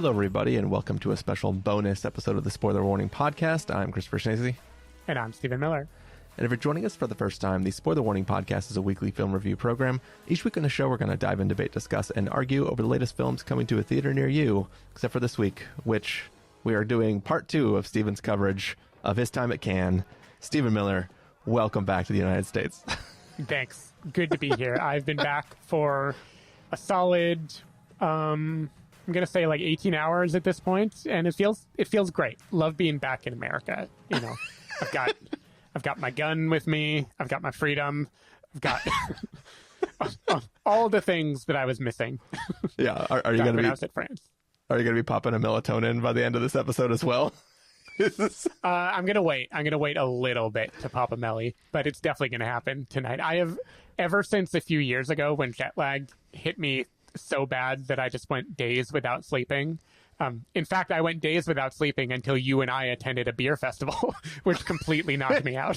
Hello, everybody, and welcome to a special bonus episode of the Spoiler Warning Podcast. I'm Christopher Schnese. And I'm Stephen Miller. And if you're joining us for the first time, the Spoiler Warning Podcast is a weekly film review program. Each week on the show, we're going to dive in, debate, discuss, and argue over the latest films coming to a theater near you, except for this week, which we are doing part 2 of Stephen's coverage of his time at Cannes. Stephen Miller, welcome back to the United States. Thanks. Good to be here. I've been back for a solid, I'm going to say like 18 hours at this point, and it feels great. Love being back in America. You know, I've got my gun with me. I've got my freedom. I've got all the things that I was missing. Yeah. Are you going to be? When I was at France. Are you going to be popping a melatonin by the end of this episode as well? I'm going to wait. I'm going to wait a little bit to pop a melly, but it's definitely going to happen tonight. I have, ever since a few years ago when jet lag hit me so bad that I just went days without sleeping. In fact, I went days without sleeping until you and I attended a beer festival, which completely knocked me out.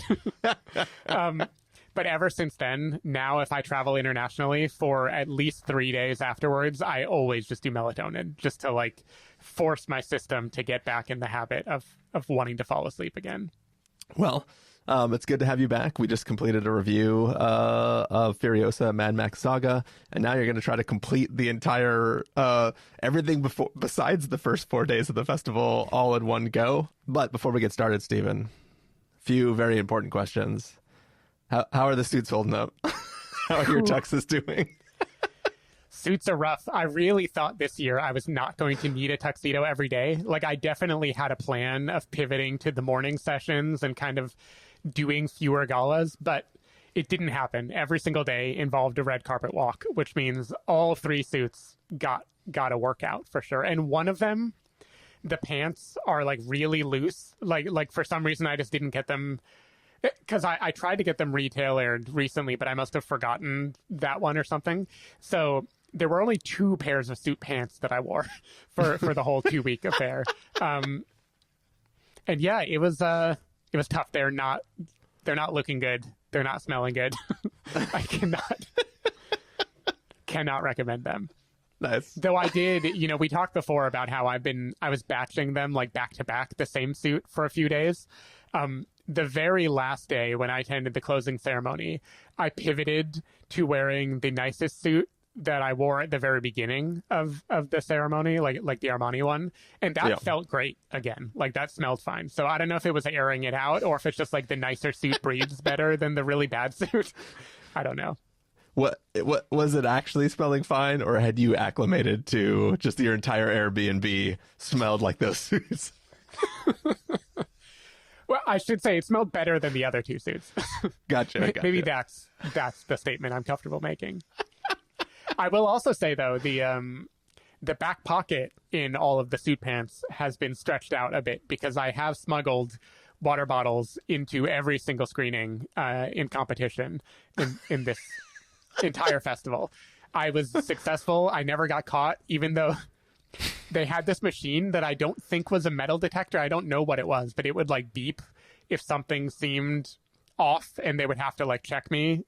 But ever since then, now if I travel internationally for at least 3 days afterwards, I always just do melatonin just to like force my system to get back in the habit of wanting to fall asleep again. Well, it's good to have you back. We just completed a review of Furiosa Mad Max Saga, and now you're going to try to complete the entire everything besides the first 4 days of the festival all in one go. But before we get started, Stephen, a few very important questions. How are the suits holding up? How are your tuxes doing? Suits are rough. I really thought this year I was not going to need a tuxedo every day. Like, I definitely had a plan of pivoting to the morning sessions and kind of doing fewer galas, but it didn't happen. Every single day involved a red carpet walk, which means all 3 suits got a workout for sure. And one of them, the pants are like really loose. Like for some reason I just didn't get them, because I tried to get them retailored recently, but I must have forgotten that one or something. So there were only 2 pairs of suit pants that I wore for the whole 2-week affair. And yeah, it was tough. They're not looking good. They're not smelling good. I cannot recommend them. Nice. Though I did, we talked before about how I was batching them like back to back, the same suit for a few days. The very last day when I attended the closing ceremony, I pivoted to wearing the nicest suit that I wore at the very beginning of the ceremony, like the Armani one. And that felt great again. Like, that smelled fine. So I don't know if it was airing it out or if it's just like the nicer suit breathes better than the really bad suit. I don't know. What was it actually smelling fine, or had you acclimated to just your entire Airbnb smelled like those suits? Well, I should say it smelled better than the other 2 suits. Gotcha. Maybe that's the statement I'm comfortable making. I will also say, though, the back pocket in all of the suit pants has been stretched out a bit because I have smuggled water bottles into every single screening in competition in this entire festival. I was successful. I never got caught, even though they had this machine that I don't think was a metal detector. I don't know what it was, but it would like beep if something seemed off, and they would have to like check me.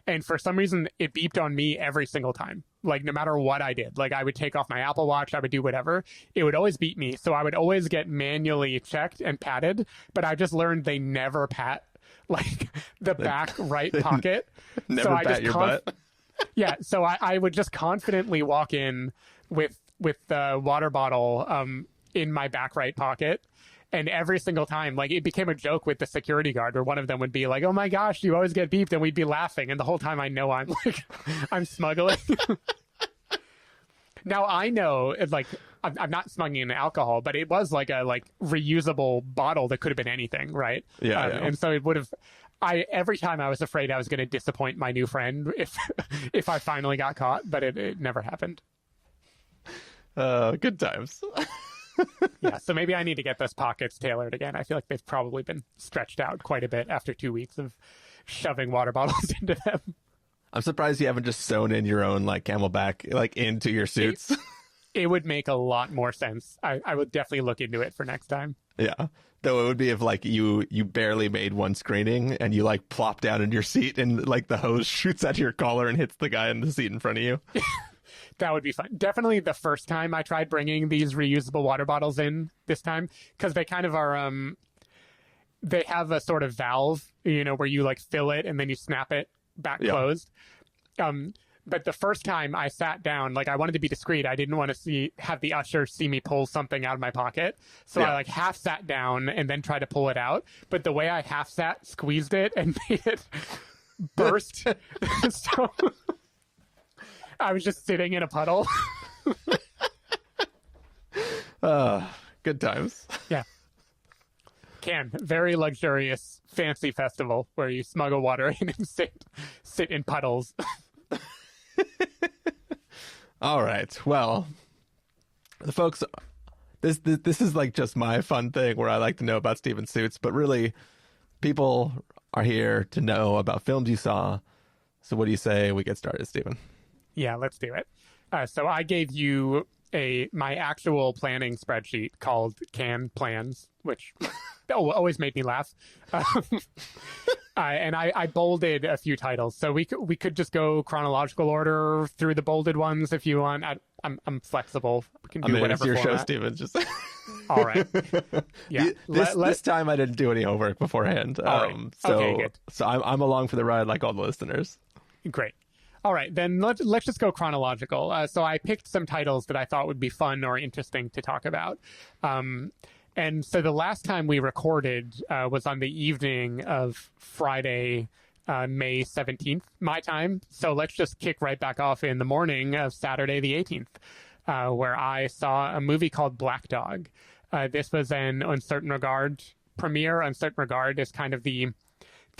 And for some reason, it beeped on me every single time. Like, no matter what I did, like I would take off my Apple Watch, I would do whatever, it would always beep me. So I would always get manually checked and patted, but I just learned they never pat like the back right pocket. Never so I pat just your butt. Yeah, so I would just confidently walk in with the water bottle in my back right pocket. And every single time, like, it became a joke with the security guard where one of them would be like, "Oh my gosh, you always get beeped," and we'd be laughing. And the whole time I know I'm like, I'm smuggling. Now I know, like, I'm not smuggling alcohol, but it was like a reusable bottle that could have been anything, right? Yeah. And so it would have. Every time I was afraid I was going to disappoint my new friend if I finally got caught, but it never happened. Good times. Yeah, so maybe I need to get those pockets tailored again. I feel like they've probably been stretched out quite a bit after 2 weeks of shoving water bottles into them. I'm surprised you haven't just sewn in your own like Camelback like into your suits. It would make a lot more sense. I would definitely look into it for next time. Yeah. Though it would be if like you barely made one screening and you like plop down in your seat and like the hose shoots out of your collar and hits the guy in the seat in front of you. That would be fun. Definitely the first time I tried bringing these reusable water bottles in this time, because they kind of are, they have a sort of valve, you know, where you like fill it and then you snap it back closed. But the first time I sat down, like I wanted to be discreet. I didn't want to have the usher see me pull something out of my pocket. So I like half sat down and then tried to pull it out. But the way I half sat squeezed it and made it burst. So I was just sitting in a puddle. Good times. Yeah. Cannes, very luxurious, fancy festival where you smuggle water in and sit in puddles. All right. Well, the folks, this is like just my fun thing where I like to know about Steven Suits, but really, people are here to know about films you saw. So, what do you say we get started, Steven? Yeah, let's do it. So I gave you my actual planning spreadsheet called Cannes Plans, which always made me laugh. And I bolded a few titles, so we could just go chronological order through the bolded ones if you want. I'm flexible. We can do whatever. It's your format. show, Steven. Just all right. Yeah. This time I didn't do any homework beforehand. Right. Okay, good. So I'm along for the ride, like all the listeners. Great. All right, then let's just go chronological. So I picked some titles that I thought would be fun or interesting to talk about. And so the last time we recorded was on the evening of Friday, May 17th, my time. So let's just kick right back off in the morning of Saturday the 18th, where I saw a movie called Black Dog. This was an Uncertain Regard premiere. Uncertain Regard is kind of the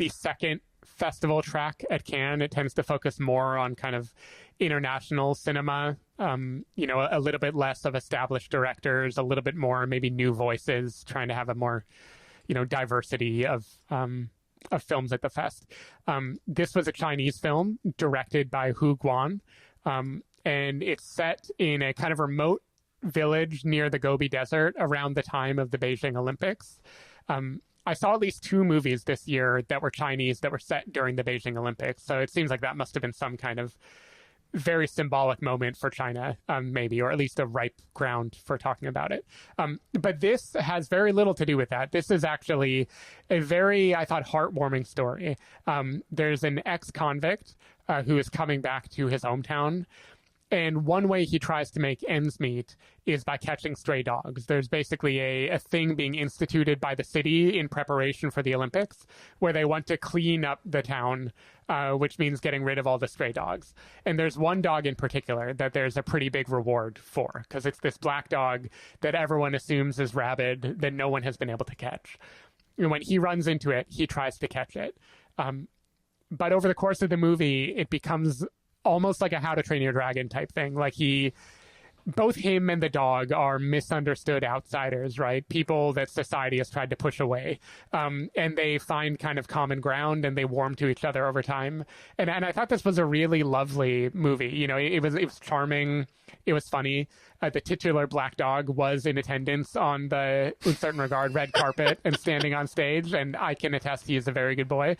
second festival track at Cannes. It tends to focus more on kind of international cinema, you know, a little bit less of established directors, a little bit more maybe new voices, trying to have a more, you know, diversity of films at the fest. This was a Chinese film directed by Hu Guan, and it's set in a kind of remote village near the Gobi Desert around the time of the Beijing Olympics. I saw at least 2 movies this year that were Chinese that were set during the Beijing Olympics. So it seems like that must have been some kind of very symbolic moment for China, maybe, or at least a ripe ground for talking about it. But this has very little to do with that. This is actually a very, I thought, heartwarming story. There's an ex-convict who is coming back to his hometown. And one way he tries to make ends meet is by catching stray dogs. There's basically a thing being instituted by the city in preparation for the Olympics where they want to clean up the town, which means getting rid of all the stray dogs. And there's one dog in particular that there's a pretty big reward for, because it's this black dog that everyone assumes is rabid that no one has been able to catch. And when he runs into it, he tries to catch it. But over the course of the movie, it becomes almost like a How to Train Your Dragon type thing. Like both him and the dog are misunderstood outsiders, right? People that society has tried to push away. And they find kind of common ground and they warm to each other over time. And I thought this was a really lovely movie. You know, it was charming. It was funny. The titular black dog was in attendance on the Uncertain Regard red carpet and standing on stage. And I can attest he is a very good boy.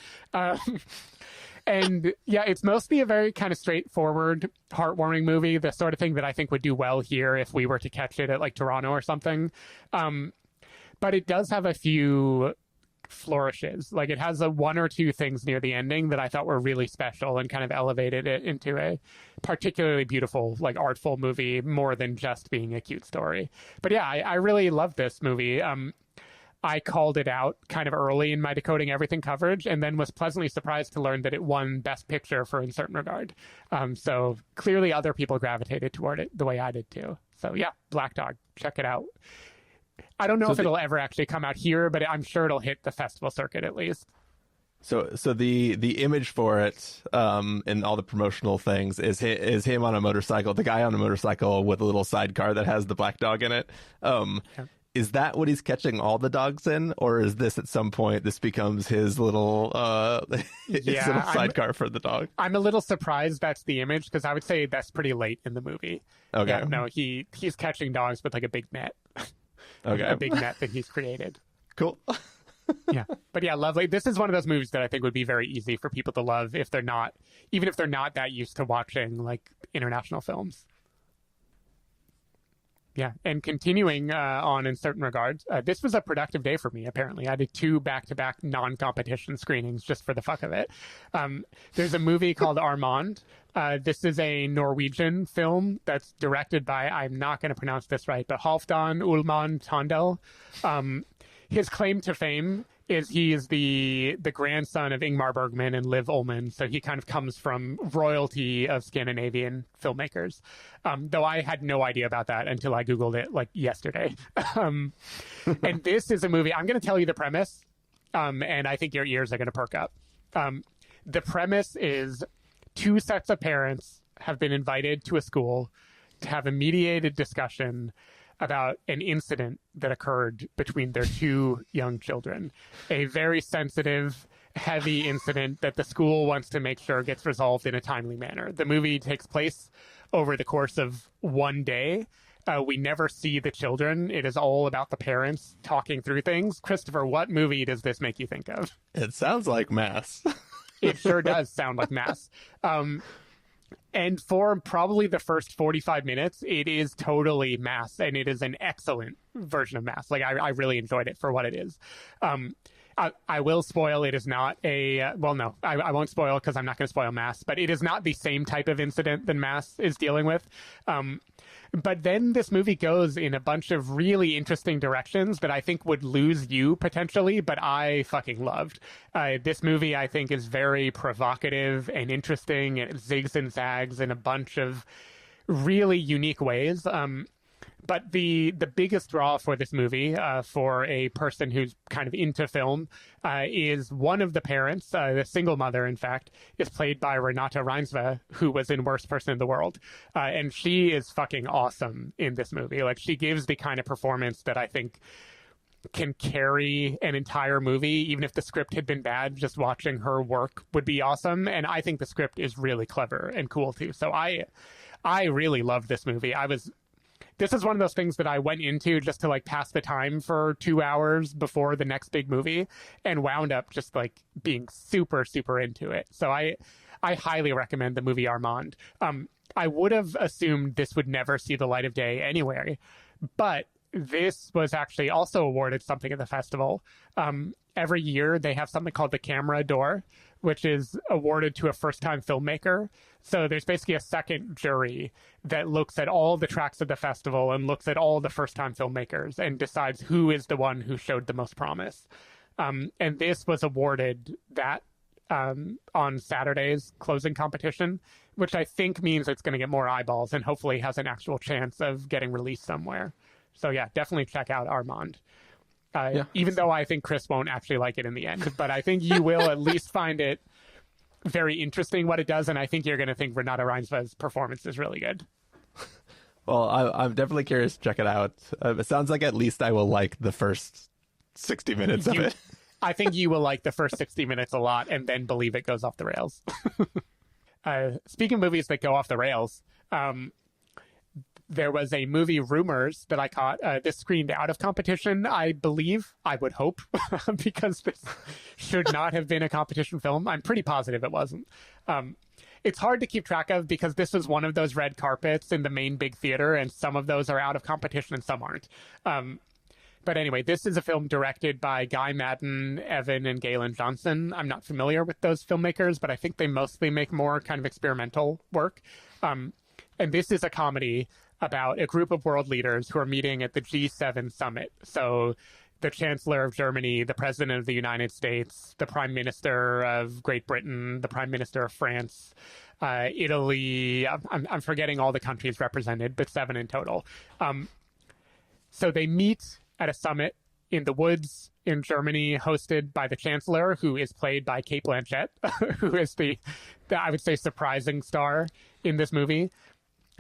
And yeah, it's mostly a very kind of straightforward, heartwarming movie, the sort of thing that I think would do well here if we were to catch it at like Toronto or something. But it does have a few flourishes. Like it has 1 or 2 things near the ending that I thought were really special and kind of elevated it into a particularly beautiful, like artful movie more than just being a cute story. But yeah, I really love this movie. I called it out kind of early in my Decoding Everything coverage and then was pleasantly surprised to learn that it won Best Picture for Uncertain Regard. So clearly other people gravitated toward it the way I did too. So yeah, Black Dog, check it out. I don't know if it'll ever actually come out here, but I'm sure it'll hit the festival circuit at least. So the image for it and all the promotional things is him on a motorcycle, the guy on a motorcycle with a little sidecar that has the black dog in it. Yeah. Is that what he's catching all the dogs in, or is this at some point this becomes his little little sidecar for the dog? I'm a little surprised that's the image because I would say that's pretty late in the movie. Okay. Yeah, no, he's catching dogs with like a big net. Okay. A big net that he's created. Cool. Yeah. But yeah, lovely. This is one of those movies that I think would be very easy for people to love even if they're not that used to watching like international films. Yeah, and continuing on in certain regards, this was a productive day for me, apparently. I did 2 back-to-back non-competition screenings just for the fuck of it. There's a movie called Armand. This is a Norwegian film that's directed by, I'm not going to pronounce this right, but Halvdan Ullmann Tandel. His claim to fame is he is the grandson of Ingmar Bergman and Liv Ullmann, so he kind of comes from royalty of Scandinavian filmmakers. Though I had no idea about that until I Googled it like yesterday. And this is a movie, I'm going to tell you the premise, and I think your ears are going to perk up. The premise is 2 sets of parents have been invited to a school to have a mediated discussion about an incident that occurred between their 2 young children. A very sensitive, heavy incident that the school wants to make sure gets resolved in a timely manner. The movie takes place over the course of one day. We never see the children. It is all about the parents talking through things. Christopher, what movie does this make you think of? It sounds like Mass. It sure does sound like Mass. And for probably the first 45 minutes, it is totally Mass, and it is an excellent version of Mass. Like, I really enjoyed it for what it is. I will spoil, it is not a, well, no, I won't spoil because I'm not going to spoil Mass, but it is not the same type of incident that Mass is dealing with. But then this movie goes in a bunch of really interesting directions that I think would lose you potentially, but I fucking loved. This movie, I think, is very provocative and interesting, and it zigs and zags in a bunch of really unique ways. But the biggest draw for this movie, for a person who's kind of into film, is one of the parents, the single mother, in fact, is played by Renate Reinsve, who was in Worst Person in the World. And she is fucking awesome in this movie. Like, she gives the kind of performance that I think can carry an entire movie. Even if the script had been bad, just watching her work would be awesome. And I think the script is really clever and cool, too. So I really love this movie. This is one of those things that I went into just to like pass the time for 2 hours before the next big movie, and wound up just like being super, super into it. So I highly recommend the movie Armand. I would have assumed this would never see the light of day anyway, but this was actually also awarded something at the festival. Every year they have something called the Camera d'Or, which is awarded to a first-time filmmaker. So there's basically a second jury that looks at all the tracks of the festival and looks at all the first-time filmmakers and decides who is the one who showed the most promise. And this was awarded that on Saturday's closing competition, which I think means it's going to get more eyeballs and hopefully has an actual chance of getting released somewhere. So yeah, definitely check out Armand. Even though I think Chris won't actually like it in the end, but I think you will at least find it very interesting what it does, and I think you're going to think Renate Reinsve's performance is really good. Well, I'm definitely curious to check it out. It sounds like at least I will like the first 60 minutes of it. I think you will like the first 60 minutes a lot, and then believe it goes off the rails. Speaking of movies that go off the rails, there was a movie, Rumors, that I caught. This screened out of competition, I believe. I would hope, because this should not have been a competition film. I'm pretty positive it wasn't. It's hard to keep track of because this was one of those red carpets in the main big theater, and some of those are out of competition and some aren't. But anyway, this is a film directed by Guy Maddin, Evan, and Galen Johnson. I'm not familiar with those filmmakers, but I think they mostly make more kind of experimental work. And this is a comedy about a group of world leaders who are meeting at the G7 summit. So the Chancellor of Germany, the President of the United States, the Prime Minister of Great Britain, the Prime Minister of France, Italy. I'm forgetting all the countries represented, but 7 in total. So they meet at a summit in the woods in Germany, hosted by the Chancellor, who is played by Cate Blanchett, who is the I would say, surprising star in this movie.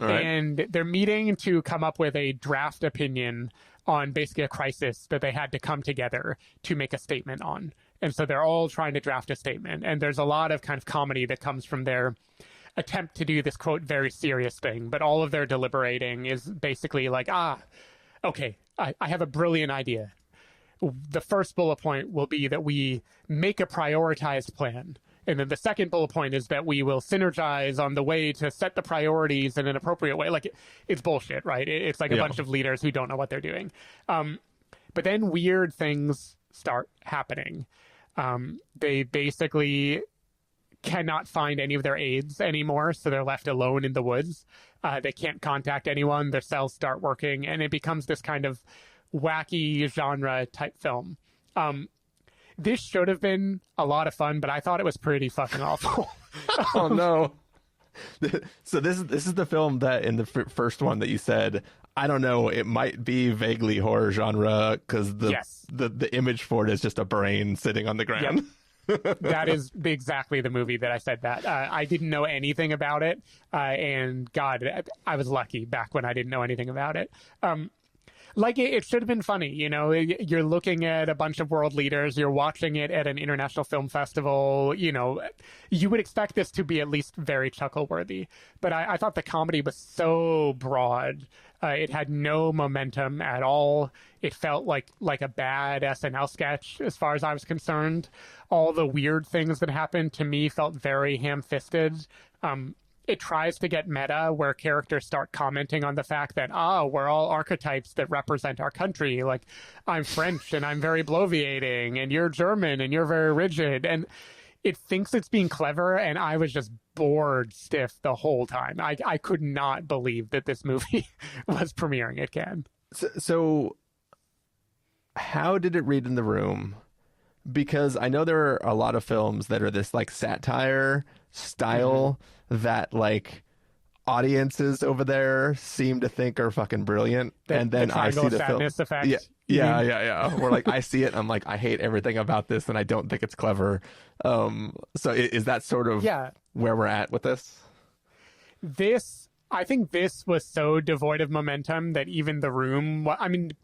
Right. And they're meeting to come up with a draft opinion on basically a crisis that they had to come together to make a statement on. And so they're all trying to draft a statement. And there's a lot of kind of comedy that comes from their attempt to do this, quote, very serious thing. But all of their deliberating is basically like, okay, I have a brilliant idea. The first bullet point will be that we make a prioritized plan. And then the second bullet point is that we will synergize on the way to set the priorities in an appropriate way. Like, it's bullshit, right? It's like a bunch of leaders who don't know what they're doing. But then weird things start happening. They basically cannot find any of their aides anymore, so they're left alone in the woods. They can't contact anyone. Their cells start working, and it becomes this kind of wacky genre type film. This should have been a lot of fun, but I thought it was pretty fucking awful. Oh no. So this is the film that in the first one that you said, I don't know, it might be vaguely horror genre because the image for it is just a brain sitting on the ground. Yep. That is exactly the movie that I said that. I didn't know anything about it, and God, I was lucky back when I didn't know anything about it. Like, it should have been funny, you know. You're looking at a bunch of world leaders, you're watching it at an international film festival, you know. You would expect this to be at least very chuckle-worthy. But I thought the comedy was so broad. It had no momentum at all. It felt like a bad SNL sketch as far as I was concerned. All the weird things that happened to me felt very ham-fisted. It tries to get meta, where characters start commenting on the fact that, we're all archetypes that represent our country. Like, I'm French and I'm very bloviating, and you're German and you're very rigid. And it thinks it's being clever, and I was just bored stiff the whole time. I could not believe that this movie was premiering at Cannes. So how did it read in the room? Because I know there are a lot of films that are this like satire style that like audiences over there seem to think are fucking brilliant. And then I see the film. Effect. Yeah. Where like I see it and I'm like, I hate everything about this and I don't think it's clever. So is that sort of where we're at with this? I think this was so devoid of momentum that even the room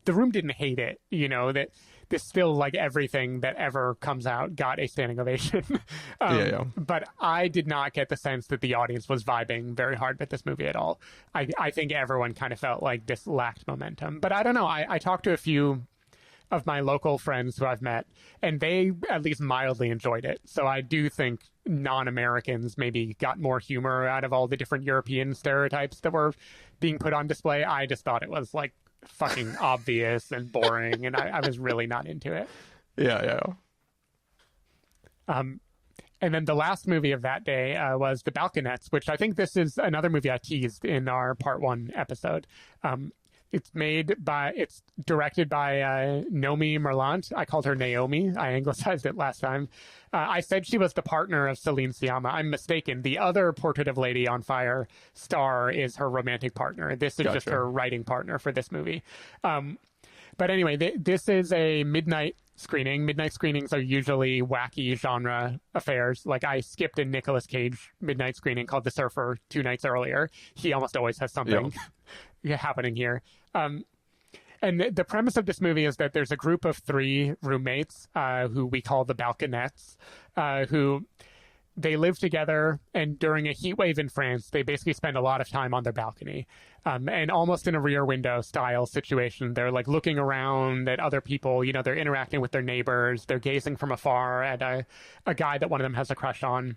didn't hate it, you know, that this still, like everything that ever comes out, got a standing ovation. But I did not get the sense that the audience was vibing very hard with this movie at all. I think everyone kind of felt like this lacked momentum. But I don't know. I talked to a few of my local friends who I've met, and they at least mildly enjoyed it. So I do think non-Americans maybe got more humor out of all the different European stereotypes that were being put on display. I just thought it was like fucking obvious and boring, and I was really not into it. And then the last movie of that day was The Balconettes, which I think this is another movie I teased in our part 1 episode. It's directed by Nomi Merlant. I called her Naomi. I anglicized it last time. I said she was the partner of Celine Sciamma. I'm mistaken. The other Portrait of Lady on Fire star is her romantic partner. This is just her writing partner for this movie. But anyway, this is a midnight screening. Midnight screenings are usually wacky genre affairs. Like, I skipped a Nicolas Cage midnight screening called The Surfer 2 nights earlier. He almost always has something happening here. And the premise of this movie is that there's a group of 3 roommates who we call the Balconettes, who they live together, and during a heat wave in France, they basically spend a lot of time on their balcony. And almost in a Rear Window style situation, they're like looking around at other people, you know, they're interacting with their neighbors, they're gazing from afar at a guy that one of them has a crush on,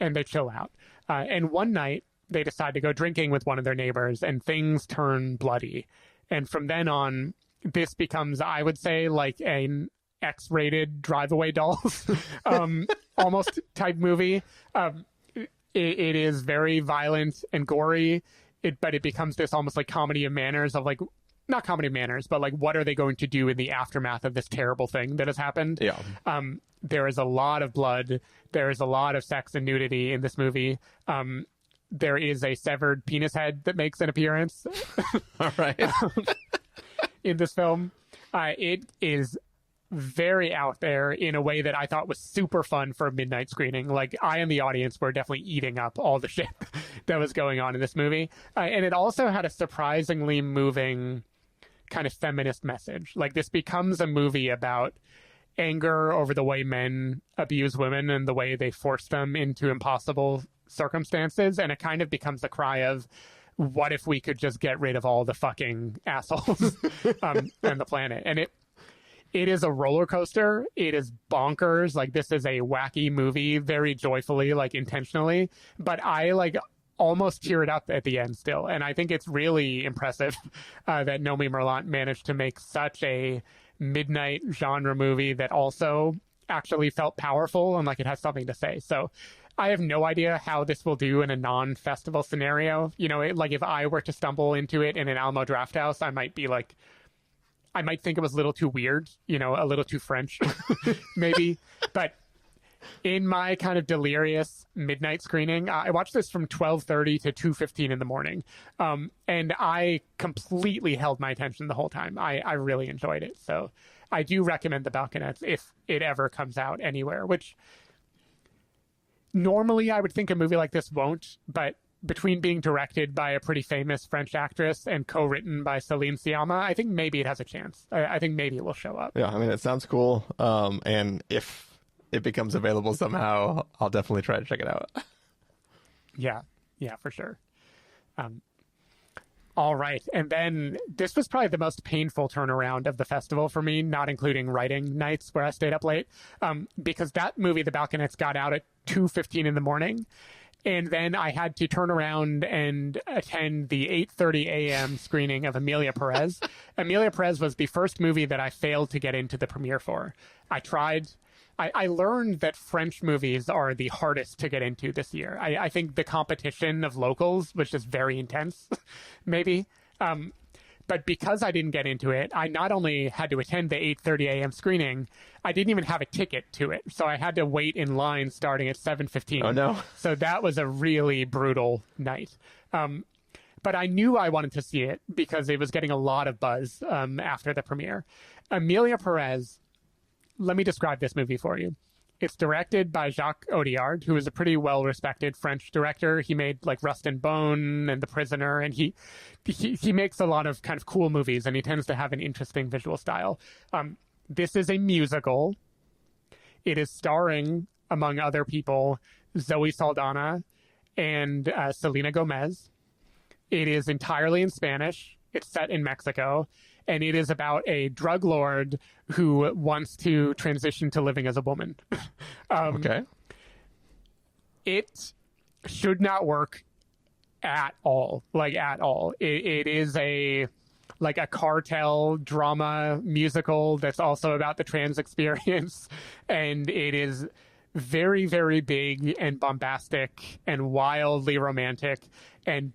and they chill out. And one night, they decide to go drinking with one of their neighbors, and things turn bloody. And from then on, this becomes, I would say, like an X-rated Drive Away Dolls almost type movie. It is very violent and gory, but it becomes this almost like comedy of manners of like, not comedy of manners, but like, what are they going to do in the aftermath of this terrible thing that has happened? There is a lot of blood. There is a lot of sex and nudity in this movie. There is a severed penis head that makes an appearance. All right. In this film. It is very out there in a way that I thought was super fun for a midnight screening. Like, I and the audience were definitely eating up all the shit that was going on in this movie. And it also had a surprisingly moving kind of feminist message. Like, this becomes a movie about anger over the way men abuse women and the way they force them into impossible circumstances, and it kind of becomes a cry of, what if we could just get rid of all the fucking assholes on the planet? And it is a roller coaster. It is bonkers. Like, this is a wacky movie, very joyfully, like intentionally. But I like almost teared up at the end still. And I think it's really impressive that Nomi Merlant managed to make such a midnight genre movie that also actually felt powerful and like it has something to say. So I have no idea how this will do in a non-festival scenario. You know, like if I were to stumble into it in an Alamo Drafthouse, I might think it was a little too weird, you know, a little too French, maybe. But in my kind of delirious midnight screening, I watched this from 12:30 to 2:15 in the morning. And I completely held my attention the whole time. I really enjoyed it. So I do recommend The Balconettes if it ever comes out anywhere, which normally I would think a movie like this won't, but between being directed by a pretty famous French actress and co-written by Celine Sciamma, I think maybe it has a chance. I think maybe it will show up. Yeah, I mean, it sounds cool. And if it becomes available somehow, I'll definitely try to check it out. Yeah, for sure. All right. And then this was probably the most painful turnaround of the festival for me, not including writing nights where I stayed up late, because that movie, The Balconettes, got out at 2:15 in the morning. And then I had to turn around and attend the 8:30 a.m. screening of Emilia Pérez. Emilia Pérez was the first movie that I failed to get into the premiere for. I tried. I learned that French movies are the hardest to get into this year. I think the competition of locals was just very intense, maybe. But because I didn't get into it, I not only had to attend the 8:30 a.m. screening, I didn't even have a ticket to it. So I had to wait in line starting at 7:15. Oh, no. So that was a really brutal night. But I knew I wanted to see it because it was getting a lot of buzz after the premiere. Emilia Pérez, let me describe this movie for you. It's directed by Jacques Audiard, who is a pretty well-respected French director. He made like Rust and Bone and The Prisoner, and he makes a lot of kind of cool movies, and he tends to have an interesting visual style. This is a musical. It is starring, among other people, Zoe Saldana and Selena Gomez. It is entirely in Spanish. It's set in Mexico. And it is about a drug lord who wants to transition to living as a woman. Okay. It should not work at all. Like, at all. It is a cartel drama musical that's also about the trans experience. And it is very, very big and bombastic and wildly romantic, and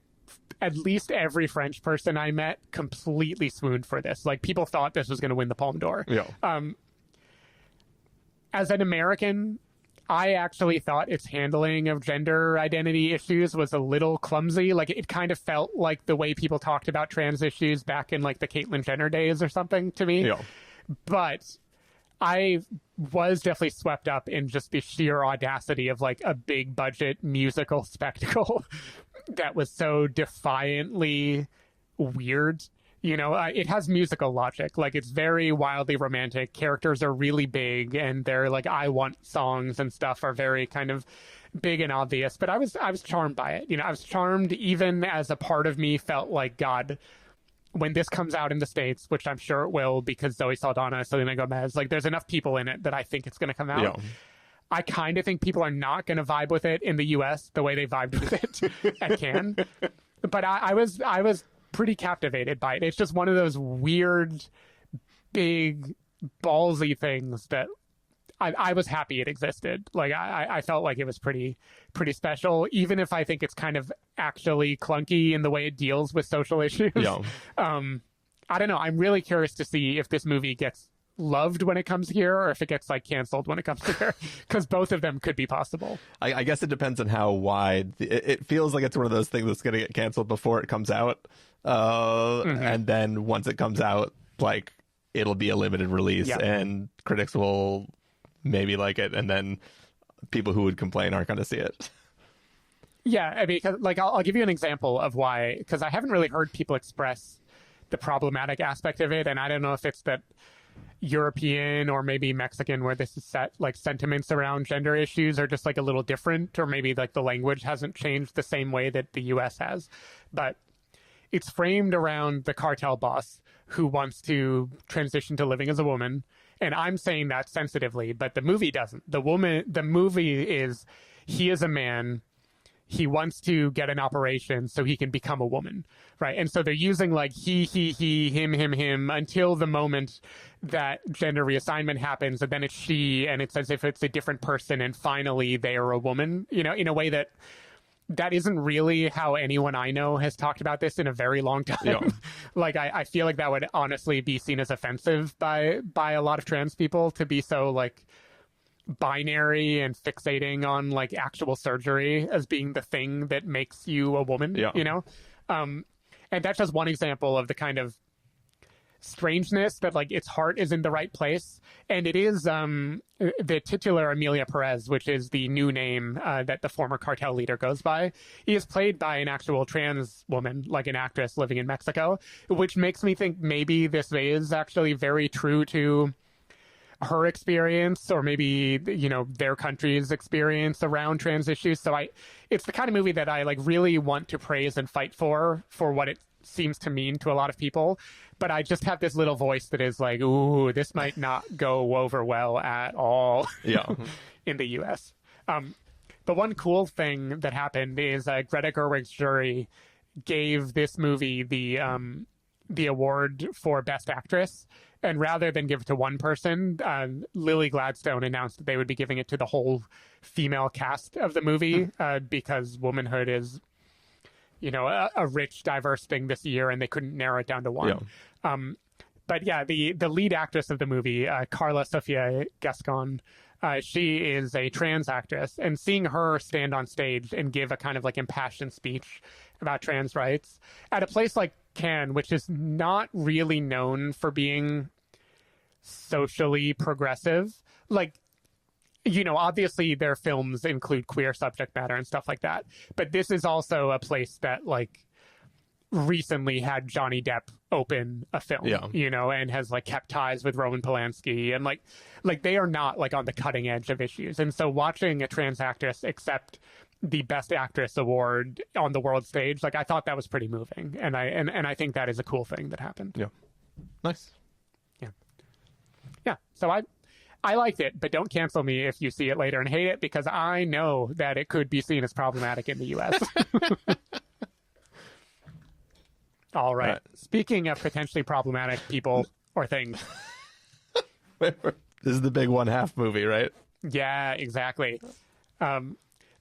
at least every French person I met completely swooned for this. Like, people thought this was going to win the Palme d'Or. Yeah. As an American, I actually thought its handling of gender identity issues was a little clumsy. Like, it kind of felt like the way people talked about trans issues back in like the Caitlyn Jenner days or something to me. Yeah. But I was definitely swept up in just the sheer audacity of like a big budget musical spectacle that was so defiantly weird. You know, it has musical logic. Like, it's very wildly romantic. Characters are really big, and their like "I want" songs and stuff are very kind of big and obvious. But I was charmed by it. You know, I was charmed even as a part of me felt like, God, when this comes out in the States, which I'm sure it will because Zoe Saldana, Selena Gomez, like, there's enough people in it that I think it's going to come out. Yeah. I kind of think people are not going to vibe with it in the U.S. the way they vibed with it at Cannes. But I was pretty captivated by it. It's just one of those weird, big, ballsy things that I was happy it existed. Like, I felt like it was pretty special, even if I think it's kind of actually clunky in the way it deals with social issues. Yeah. I don't know. I'm really curious to see if this movie gets loved when it comes here or if it gets like canceled when it comes here, because both of them could be possible. I guess it depends on how wide it feels like. It's one of those things that's going to get canceled before it comes out, and then once it comes out, like, it'll be a limited release, and critics will maybe like it, and then people who would complain aren't going to see it. Yeah, I mean, like, I'll give you an example of why, because I haven't really heard people express the problematic aspect of it, and I don't know if it's that European or maybe Mexican where this is set, like, sentiments around gender issues are just like a little different, or maybe like the language hasn't changed the same way that the US has. But it's framed around the cartel boss who wants to transition to living as a woman, And I'm saying that sensitively, but the movie doesn't. The movie is, he is a man. He wants to get an operation so he can become a woman, right? And so they're using like he, him, until the moment that gender reassignment happens, and then it's she, and it's as if it's a different person, and finally they are a woman, you know, in a way that isn't really how anyone I know has talked about this in a very long time. Yeah. Like, I feel like that would honestly be seen as offensive by a lot of trans people, to be so like binary and fixating on like actual surgery as being the thing that makes you a woman, you know? And that's just one example of the kind of strangeness that like its heart is in the right place. And it is the titular Emilia Pérez, which is the new name that the former cartel leader goes by. He is played by an actual trans woman, like an actress living in Mexico, which makes me think maybe this is actually very true to her experience, or maybe, you know, their country's experience around trans issues. So it's the kind of movie that I like really want to praise and fight for what it seems to mean to a lot of people. But I just have this little voice that is like, ooh, this might not go over well at all in the US. But one cool thing that happened is Greta Gerwig's jury gave this movie the award for Best Actress. And rather than give it to one person, Lily Gladstone announced that they would be giving it to the whole female cast of the movie because womanhood is, you know, a rich, diverse thing this year, and they couldn't narrow it down to one. Yeah. But yeah, the lead actress of the movie, Carla Sofia Gascon, she is a trans actress, and seeing her stand on stage and give a kind of like impassioned speech about trans rights at a place like Cannes, which is not really known for being socially progressive. Like, you know, obviously their films include queer subject matter and stuff like that, but this is also a place that like recently had Johnny Depp open a film, you know, and has like kept ties with Roman Polanski, and like they are not like on the cutting edge of issues. And so watching a trans actress accept the Best Actress award on the world stage, like I thought that was pretty moving, and I think that is a cool thing that happened. Yeah, nice. Yeah. So I liked it, but don't cancel me if you see it later and hate it, because I know that it could be seen as problematic in the U.S. All right. Speaking of potentially problematic people or things. This is the big 1/2 movie, right? Yeah, exactly.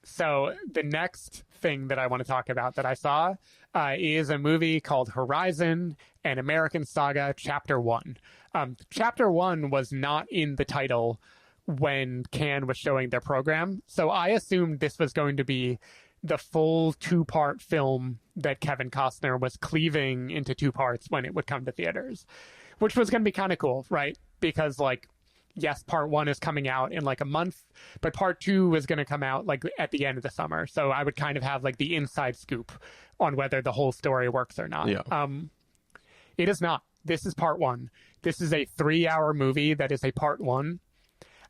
So the next thing that I want to talk about that I saw is a movie called Horizon: An American Saga, Chapter 1. Chapter 1 was not in the title when Cannes was showing their program, so I assumed this was going to be the full 2-part film that Kevin Costner was cleaving into 2 parts when it would come to theaters, which was going to be kind of cool, right? Because, like, yes, part 1 is coming out in like a month, but part 2 is going to come out like at the end of the summer. So I would kind of have like the inside scoop on whether the whole story works or not. Yeah. It is not. This is part 1. This is a 3-hour movie that is a part 1.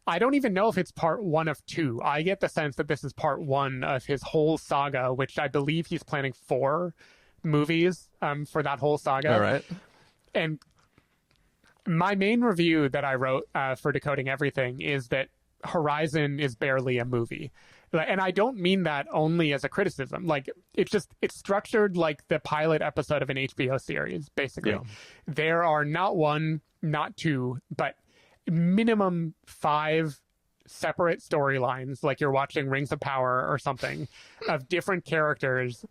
I don't even know if it's part 1 of 2. I get the sense that this is part 1 of his whole saga, which I believe he's planning 4 movies for that whole saga. All right. And my main review that I wrote for Decoding Everything is that Horizon is barely a movie. And I don't mean that only as a criticism. Like, it's structured like the pilot episode of an HBO series, basically. Yeah. There are not 1, not 2, but minimum 5 separate storylines, like you're watching Rings of Power or something, of different characters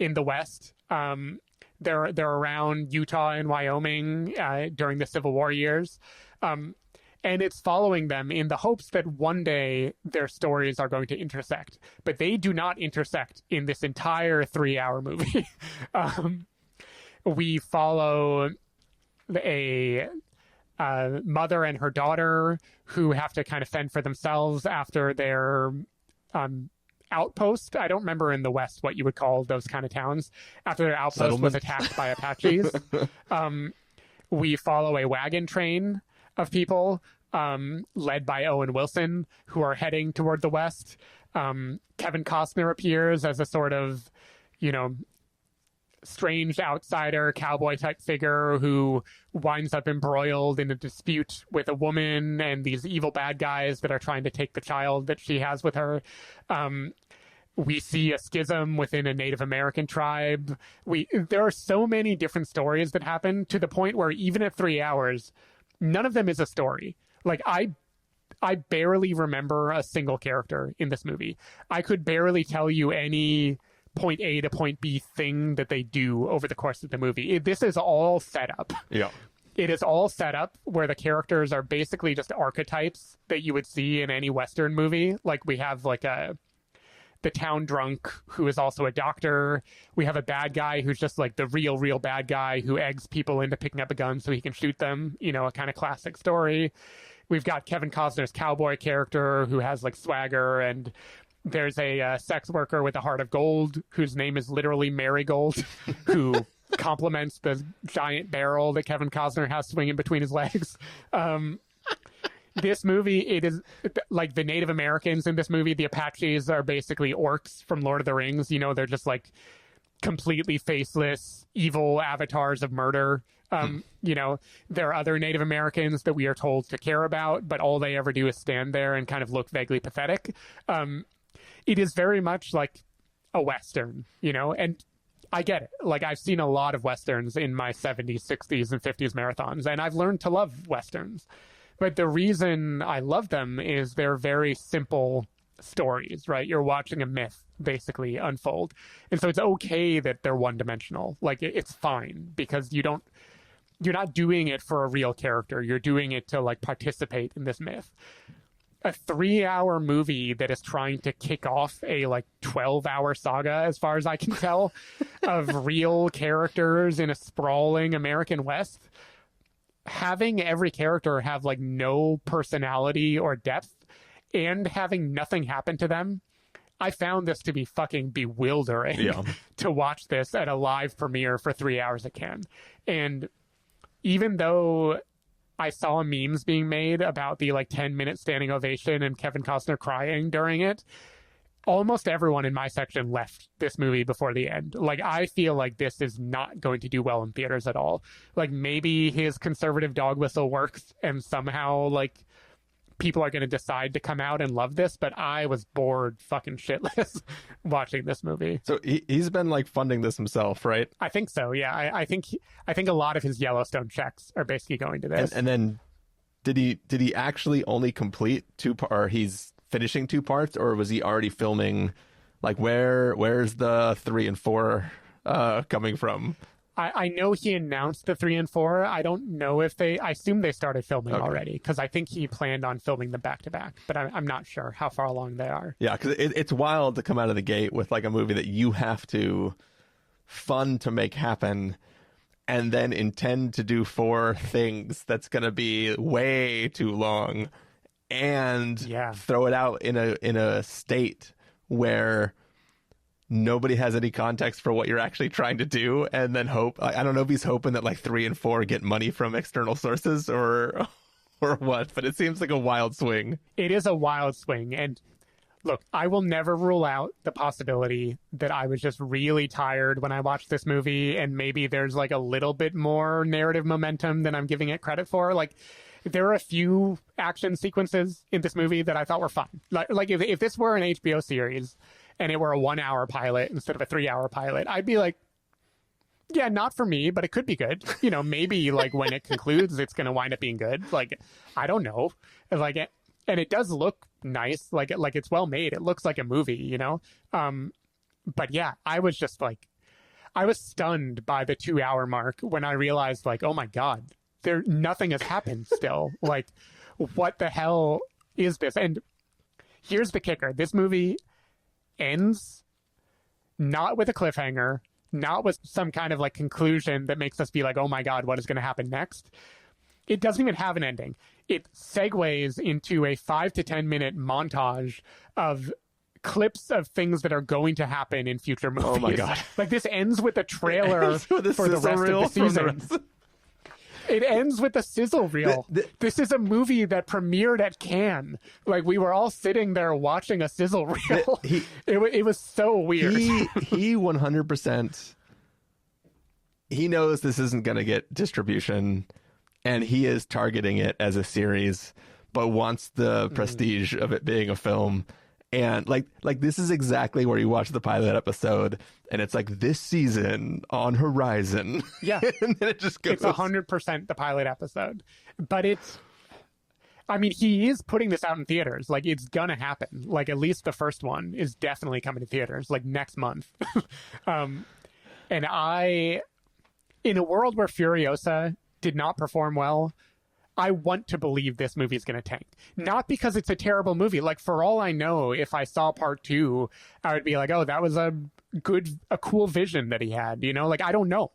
in the West. They're around Utah and Wyoming during the Civil War years. And it's following them in the hopes that one day their stories are going to intersect. But they do not intersect in this entire 3-hour movie. We follow a mother and her daughter who have to kind of fend for themselves after their outpost. I don't remember in the West what you would call those kind of towns. After their outpost was attacked by Apaches. We follow a wagon train of people led by Owen Wilson who are heading toward the West. Kevin Costner appears as a sort of, you know, strange outsider cowboy type figure who winds up embroiled in a dispute with a woman and these evil bad guys that are trying to take the child that she has with her. We see a schism within a Native American tribe. There are so many different stories that happen to the point where even at 3 hours, none of them is a story. Like I barely remember a single character in this movie. I could barely tell you any point A to point B thing that they do over the course of the movie. This is all set up. Yeah. It is all set up where the characters are basically just archetypes that you would see in any Western movie. Like we have like the town drunk who is also a doctor. We have a bad guy who's just like the real bad guy who eggs people into picking up a gun so he can shoot them. You know, a kind of classic story. We've got Kevin Costner's cowboy character who has like swagger, and there's a sex worker with a heart of gold whose name is literally Marigold, who complements the giant barrel that Kevin Costner has swinging between his legs. This movie, it is like the Native Americans in this movie. The Apaches are basically orcs from Lord of the Rings. You know, they're just like completely faceless, evil avatars of murder. You know, there are other Native Americans that we are told to care about, but all they ever do is stand there and kind of look vaguely pathetic. It is very much like a Western, you know, and I get it. Like, I've seen a lot of Westerns in my 70s, 60s, and 50s marathons, and I've learned to love Westerns. But the reason I love them is they're very simple stories, right? You're watching a myth basically unfold. And so it's okay that they're one-dimensional. Like, it's fine because you're not doing it for a real character. You're doing it to, like, participate in this myth. A 3-hour movie that is trying to kick off a like 12-hour saga, as far as I can tell, of real characters in a sprawling American West, having every character have like no personality or depth and having nothing happen to them. I found this to be fucking bewildering to watch this at a live premiere for 3 hours at Cannes. And even though I saw memes being made about the like 10-minute standing ovation and Kevin Costner crying during it, almost everyone in my section left this movie before the end. Like, I feel like this is not going to do well in theaters at all. Like, maybe his conservative dog whistle works and somehow like people are going to decide to come out and love this, but I was bored fucking shitless watching this movie. So he's been like funding this himself, right? I think so. Yeah. I think a lot of his Yellowstone checks are basically going to this. And then did he actually only complete or he's finishing 2 parts, or was he already filming? Like, where's the 3 and 4 coming from? I know he announced the 3 and 4. I don't know if I assume they started filming already, because I think he planned on filming them back to back, but I'm not sure how far along they are. Yeah, because it's wild to come out of the gate with like a movie that you have to fund to make happen and then intend to do 4 things that's going to be way too long and throw it out in a state where nobody has any context for what you're actually trying to do, and then hope. I don't know if he's hoping that like 3 and 4 get money from external sources or what, but it seems like a wild swing. It is a wild swing. And look, I will never rule out the possibility that I was just really tired when I watched this movie, and maybe there's like a little bit more narrative momentum than I'm giving it credit for. Like, there are a few action sequences in this movie that I thought were fun. Like if this were an HBO series and it were a 1-hour pilot instead of a 3-hour pilot, I'd be like, yeah, not for me, but it could be good. You know, maybe like when it concludes, it's going to wind up being good. Like, I don't know. Like, and it does look nice. Like it's well made. It looks like a movie, you know? But yeah, I was just like, I was stunned by the 2-hour mark when I realized like, oh my God, nothing has happened still. Like, what the hell is this? And here's the kicker. This movie ends not with a cliffhanger, not with some kind of like conclusion that makes us be like, oh my God, what is going to happen next? It doesn't even have an ending. It segues into a 5 to 10 minute montage of clips of things that are going going in future movies. Oh my God. Like, this ends with a trailer for the rest of the season. It ends with a sizzle reel. This is a movie that premiered at Cannes. Like, we were all sitting there watching a sizzle reel. It was so weird. He 100% he knows this isn't going to get distribution, and he is targeting it as a series, but wants the prestige of it being a film. And like this is exactly where you watch the pilot episode, and it's like, this season on horizon. Yeah. And then it just goes. It's 100% the pilot episode. But I mean, he is putting this out in theaters. Like, it's gonna happen. Like, at least the first one is definitely coming to theaters, like, next month. And in a world where Furiosa did not perform well, I want to believe this movie is going to tank. Not because it's a terrible movie. Like, for all I know, if I saw part 2, I would be like, oh, that was a cool vision that he had, you know? Like, I don't know.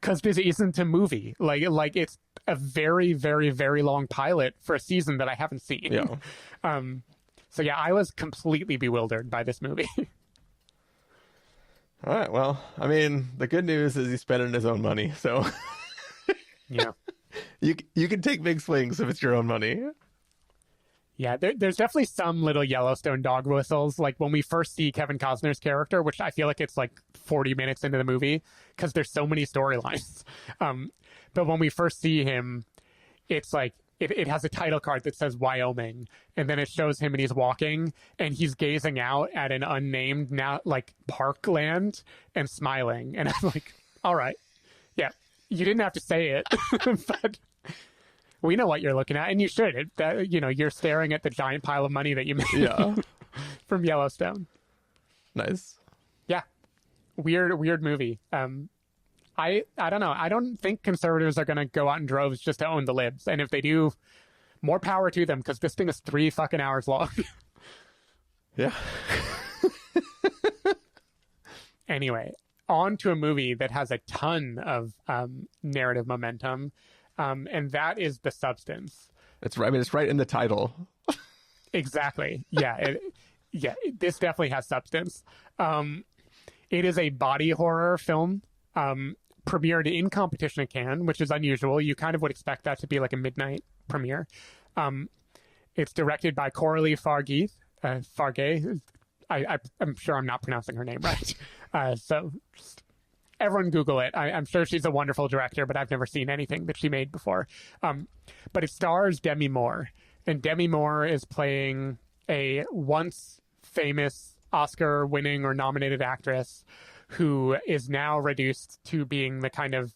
Because this isn't a movie. Like it's a very, very, very long pilot for a season that I haven't seen. Yeah. So yeah, I was completely bewildered by this movie. All right. Well, I mean, the good news is he's spending his own money. So Yeah. You can take big swings if it's your own money. Yeah, there's definitely some little Yellowstone dog whistles. Like when we first see Kevin Costner's character, which I feel like it's like 40 minutes into the movie because there's so many storylines. But when we first see him, it's like it has a title card that says Wyoming, and then it shows him and he's walking and he's gazing out at an unnamed now like parkland and smiling. And I'm like, all right, yeah, you didn't have to say it, but we know what you're looking at, and you should. You're staring at the giant pile of money that you made from Yellowstone. Nice. Yeah. Weird movie. I don't know. I don't think conservatives are going to go out in droves just to own the libs. And if they do, more power to them, because this thing is 3 fucking hours long. Yeah. Anyway, on to a movie that has a ton of narrative momentum. And that is The Substance. It's right. I mean, it's right in the title. Exactly. Yeah. This definitely has substance. It is a body horror film. Premiered in competition at Cannes, which is unusual. You kind of would expect that to be like a midnight premiere. It's directed by Coralie Farguet. I'm sure I'm not pronouncing her name right. So just everyone Google it. I'm sure she's a wonderful director, but I've never seen anything that she made before. But it stars Demi Moore. And Demi Moore is playing a once famous Oscar-winning or nominated actress who is now reduced to being the kind of...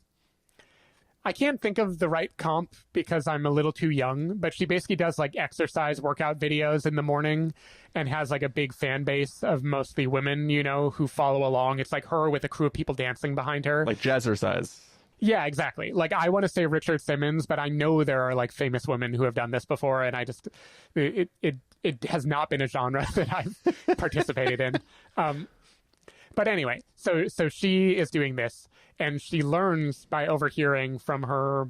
I can't think of the right comp because I'm a little too young, but she basically does like exercise workout videos in the morning and has like a big fan base of mostly women, who follow along. It's like her with a crew of people dancing behind her. Like jazzercise. Yeah, exactly. Like I want to say Richard Simmons, but I know there are like famous women who have done this before, and I just it has not been a genre that I've participated in. But anyway, so she is doing this, and she learns by overhearing from her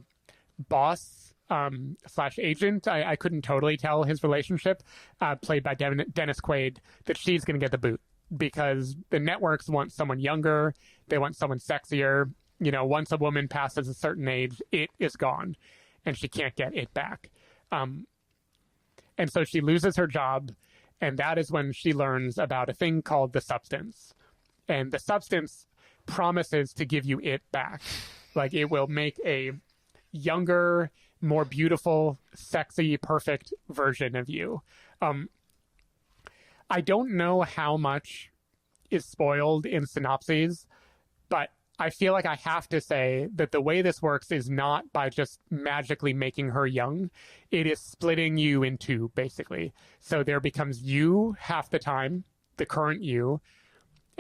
boss / agent. I couldn't totally tell his relationship, played by Dennis Quaid, that she's going to get the boot because the networks want someone younger. They want someone sexier. Once a woman passes a certain age, it is gone, and she can't get it back. And so she loses her job, and that is when she learns about a thing called the substance. And the substance promises to give you it back. Like it will make a younger, more beautiful, sexy, perfect version of you. I don't know how much is spoiled in synopses, but I feel like I have to say that the way this works is not by just magically making her young. It is splitting you in two, basically. So there becomes you half the time, the current you,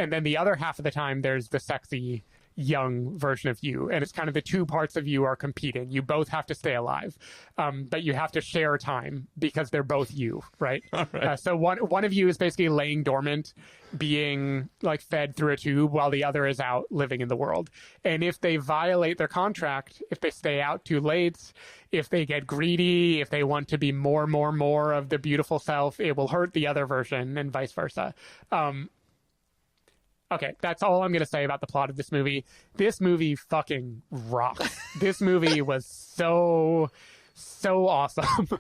and then the other half of the time, there's the sexy, young version of you. And it's kind of the two parts of you are competing. You both have to stay alive, but you have to share time because they're both you, right? Right. So one of you is basically laying dormant, being like fed through a tube while the other is out living in the world. And if they violate their contract, if they stay out too late, if they get greedy, if they want to be more of the beautiful self, it will hurt the other version and vice versa. Okay, that's all I'm going to say about the plot of this movie. This movie fucking rocks. This movie was so awesome.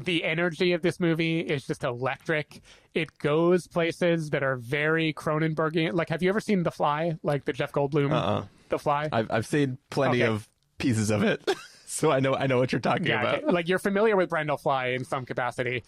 The energy of this movie is just electric. It goes places that are very Cronenbergian. Like, have you ever seen The Fly? Like the Jeff Goldblum, The Fly? I've seen plenty of pieces of it, so I know what you're talking about. Okay. Like, you're familiar with Brendel Fly in some capacity.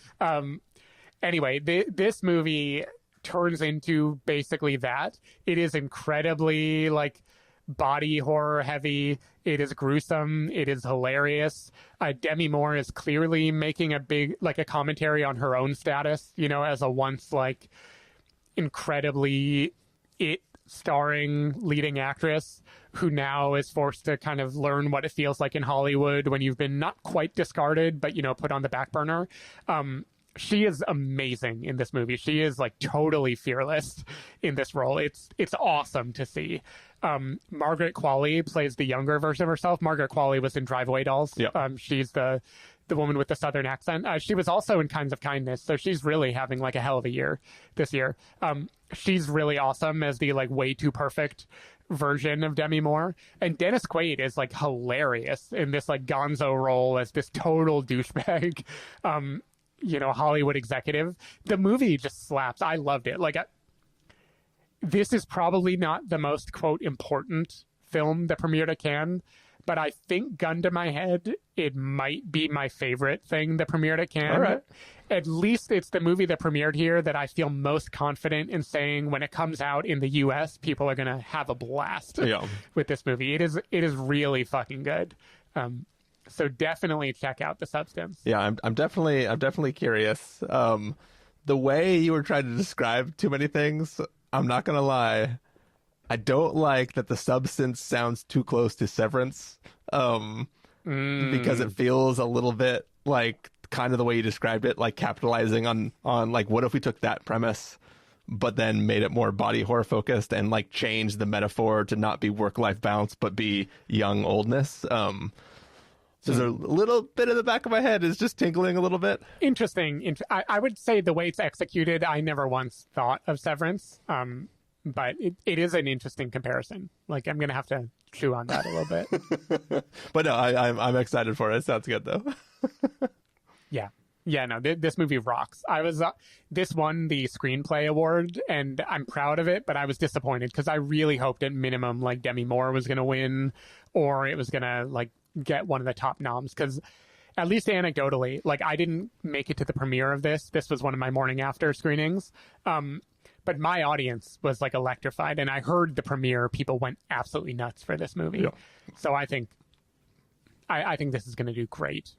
Anyway, this movie turns into basically that. It is incredibly, like, body horror heavy. It is gruesome. It is hilarious. Demi Moore is clearly making a commentary on her own status, you know, as a once, like, incredibly starring leading actress who now is forced to kind of learn what it feels like in Hollywood when you've been not quite discarded, but, you know, put on the back burner. She is amazing in this movie. She is, like, totally fearless in this role. It's awesome to see. Margaret Qualley plays the younger version of herself. Margaret Qualley was in Drive Away Dolls. Yep. She's the woman with the southern accent. She was also in Kinds of Kindness, so she's really having, like, a hell of a year this year. She's really awesome as the, like, way too perfect version of Demi Moore. And Dennis Quaid is, like, hilarious in this, like, gonzo role as this total douchebag you know, Hollywood executive. The movie just slaps. I loved it. Like, this is probably not the most, quote, important film that premiered at Cannes, but I think, gun to my head, it might be my favorite thing that premiered at Cannes. All right. At least it's the movie that premiered here that I feel most confident in saying when it comes out in the U.S., people are going to have a blast with this movie. It is really fucking good. So definitely check out The Substance. Yeah, I'm definitely curious. The way you were trying to describe too many things, I'm not gonna lie, I don't like that The Substance sounds too close to Severance, because it feels a little bit like kind of the way you described it, like capitalizing on like, what if we took that premise but then made it more body horror focused and, like, changed the metaphor to not be work-life balance but be young oldness. There's a little bit in the back of my head is just tingling a little bit. Interesting. I would say the way it's executed, I never once thought of Severance, but it is an interesting comparison. Like, I'm going to have to chew on that a little bit. But no, I'm excited for it. Sounds good, though. Yeah, no, this movie rocks. This won the screenplay award, and I'm proud of it, but I was disappointed because I really hoped at minimum, like, Demi Moore was going to win, or it was going to, like, get one of the top noms, because at least anecdotally, like, I didn't make it to the premiere of this. This was one of my morning after screenings. But my audience was, like, electrified, and I heard the premiere, people went absolutely nuts for this movie. Yeah. So I think this is going to do great.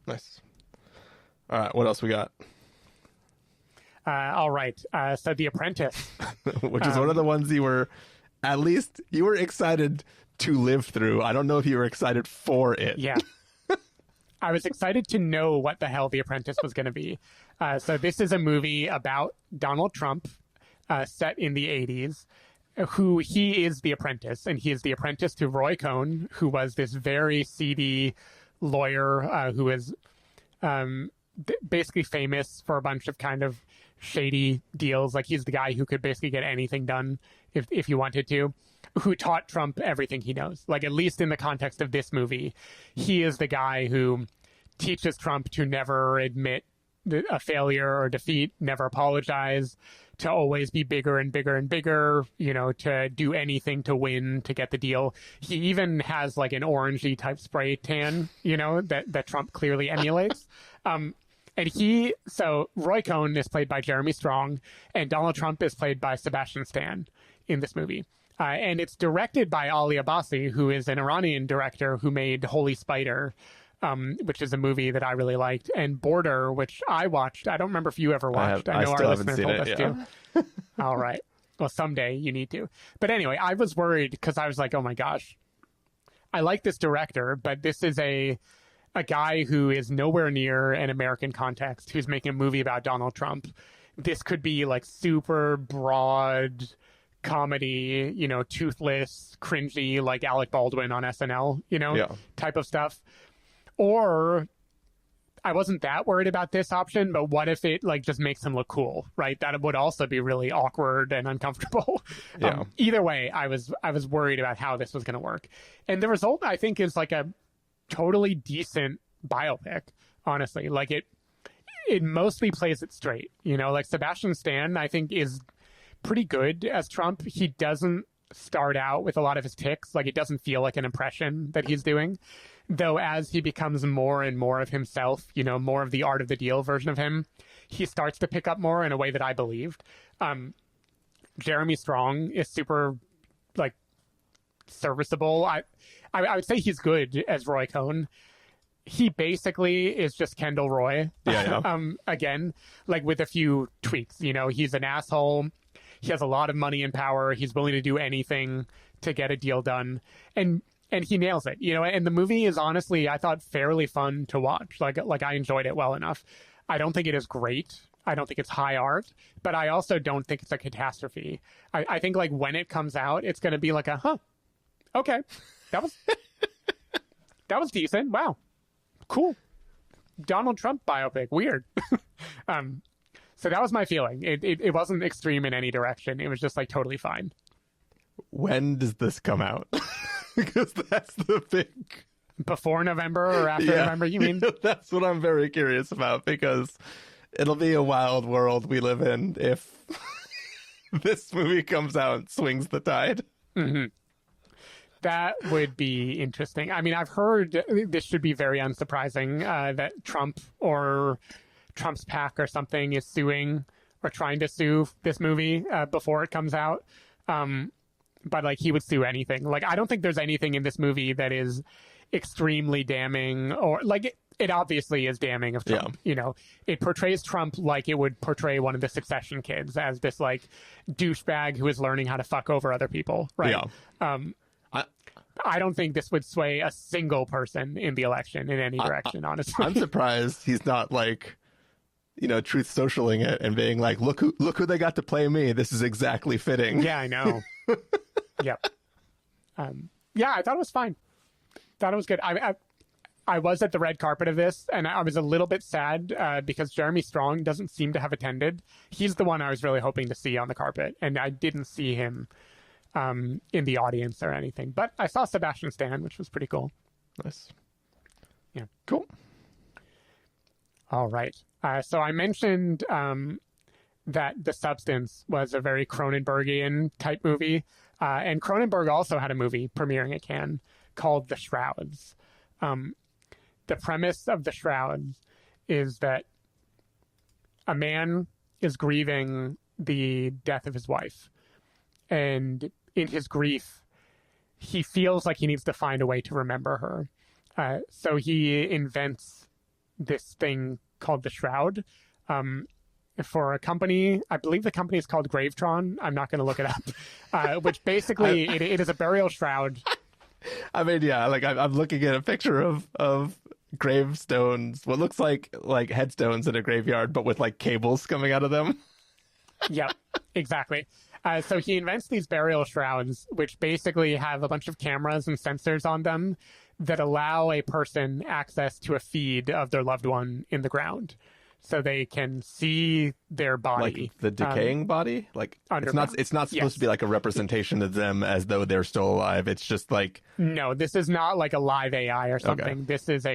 Nice. All right, what else we got? All right. So The Apprentice. Which is one of the ones you were excited to live through. I don't know if you were excited for it. Yeah. I was excited to know what the hell The Apprentice was going to be. So this is a movie about Donald Trump, set in the 80s, who he is the apprentice, and he is the apprentice to Roy Cohn, who was this very seedy lawyer who is basically famous for a bunch of kind of shady deals. Like, he's the guy who could basically get anything done if he wanted to, who taught Trump everything he knows. Like, at least in the context of this movie, he is the guy who teaches Trump to never admit a failure or defeat, never apologize, to always be bigger and bigger and bigger, you know, to do anything to win, to get the deal. He even has, like, an orangey type spray tan, you know, that Trump clearly emulates. So Roy Cohn is played by Jeremy Strong, and Donald Trump is played by Sebastian Stan in this movie. And it's directed by Ali Abbasi, who is an Iranian director who made Holy Spider, which is a movie that I really liked, and Border, which I watched. I don't remember if you ever watched. I know our listeners told us to. All right. Well, someday you need to. But anyway, I was worried because I was like, oh my gosh, I like this director, but this is a guy who is nowhere near an American context, who's making a movie about Donald Trump. This could be, like, super broad comedy, you know, toothless, cringy, like Alec Baldwin on SNL, you know, type of stuff. Or I wasn't that worried about this option, but what if it, like, just makes him look cool, right? That would also be really awkward and uncomfortable. Either way, I was worried about how this was going to work. And the result, I think, is, like, a totally decent biopic, honestly. Like, it mostly plays it straight. You know, like Sebastian Stan, I think, is pretty good as Trump. He doesn't start out with a lot of his tics. Like, it doesn't feel like an impression that he's doing. Though as he becomes more and more of himself, you know, more of the art of the deal version of him, he starts to pick up more in a way that I believed. Jeremy Strong is super, like, serviceable. I would say he's good as Roy Cohn. He basically is just Kendall Roy. Again, like, with a few tweaks. You know, he's an asshole. He has a lot of money and power. He's willing to do anything to get a deal done. And he nails it, you know, and the movie is honestly, I thought, fairly fun to watch. Like I enjoyed it well enough. I don't think it is great. I don't think it's high art, but I also don't think it's a catastrophe. I think, like, when it comes out, it's going to be like okay, that was decent. Wow. Cool. Donald Trump biopic. Weird. So that was my feeling. It wasn't extreme in any direction. It was just, like, totally fine. When does this come out? Because that's the big... Before November or after November, you mean? That's what I'm very curious about, because it'll be a wild world we live in if this movie comes out and swings the tide. Mm-hmm. That would be interesting. I mean, I've heard this should be very unsurprising, that Trump or Trump's PAC or something is suing or trying to sue this movie before it comes out. But, like, he would sue anything. Like, I don't think there's anything in this movie that is extremely damning, or, like, it obviously is damning of Trump. You know, it portrays Trump like it would portray one of the Succession kids as this, like, douchebag who is learning how to fuck over other people, right? I don't think this would sway a single person in the election in any direction, honestly. I'm surprised he's not, like, you know, Truth Socialing it and being like, look who they got to play me. This is exactly fitting. Yeah, I know. Yep. Yeah, I thought it was fine. Thought it was good. I was at the red carpet of this, and I was a little bit sad because Jeremy Strong doesn't seem to have attended. He's the one I was really hoping to see on the carpet, and I didn't see him in the audience or anything. But I saw Sebastian Stan, which was pretty cool. Nice. Yeah. Cool. All right. So I mentioned that The Substance was a very Cronenbergian type movie. And Cronenberg also had a movie premiering at Cannes called The Shrouds. The premise of The Shrouds is that a man is grieving the death of his wife. And in his grief, he feels like he needs to find a way to remember her. So he invents this thing called the Shroud for a company. I believe the company is called Gravetron. I'm not going to look it up. Which basically, it is a burial shroud. I mean, yeah, like I'm looking at a picture of gravestones, what looks like headstones in a graveyard, but with, like, cables coming out of them. Yep, exactly. So he invents these burial shrouds, which basically have a bunch of cameras and sensors on them that allow a person access to a feed of their loved one in the ground. So they can see their body. Like the decaying body? Like, underground. It's not supposed to be like a representation of them as though they're still alive. It's just like... No, this is not like a live AI or something. Okay. This is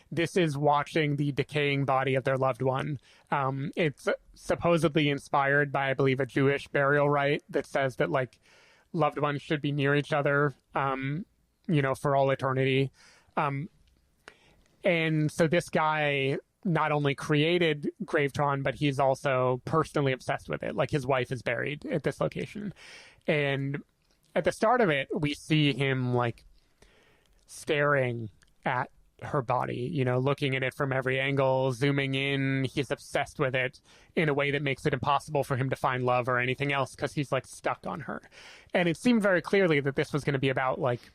this is watching the decaying body of their loved one. It's supposedly inspired by, I believe, a Jewish burial rite that says that, like, loved ones should be near each other, you know, for all eternity. And so this guy not only created Gravetron, but he's also personally obsessed with it. Like, his wife is buried at this location. And at the start of it, we see him, like, staring at her body, you know, looking at it from every angle, zooming in. He's obsessed with it in a way that makes it impossible for him to find love or anything else, because he's, like, stuck on her. And it seemed very clearly that this was going to be about, like,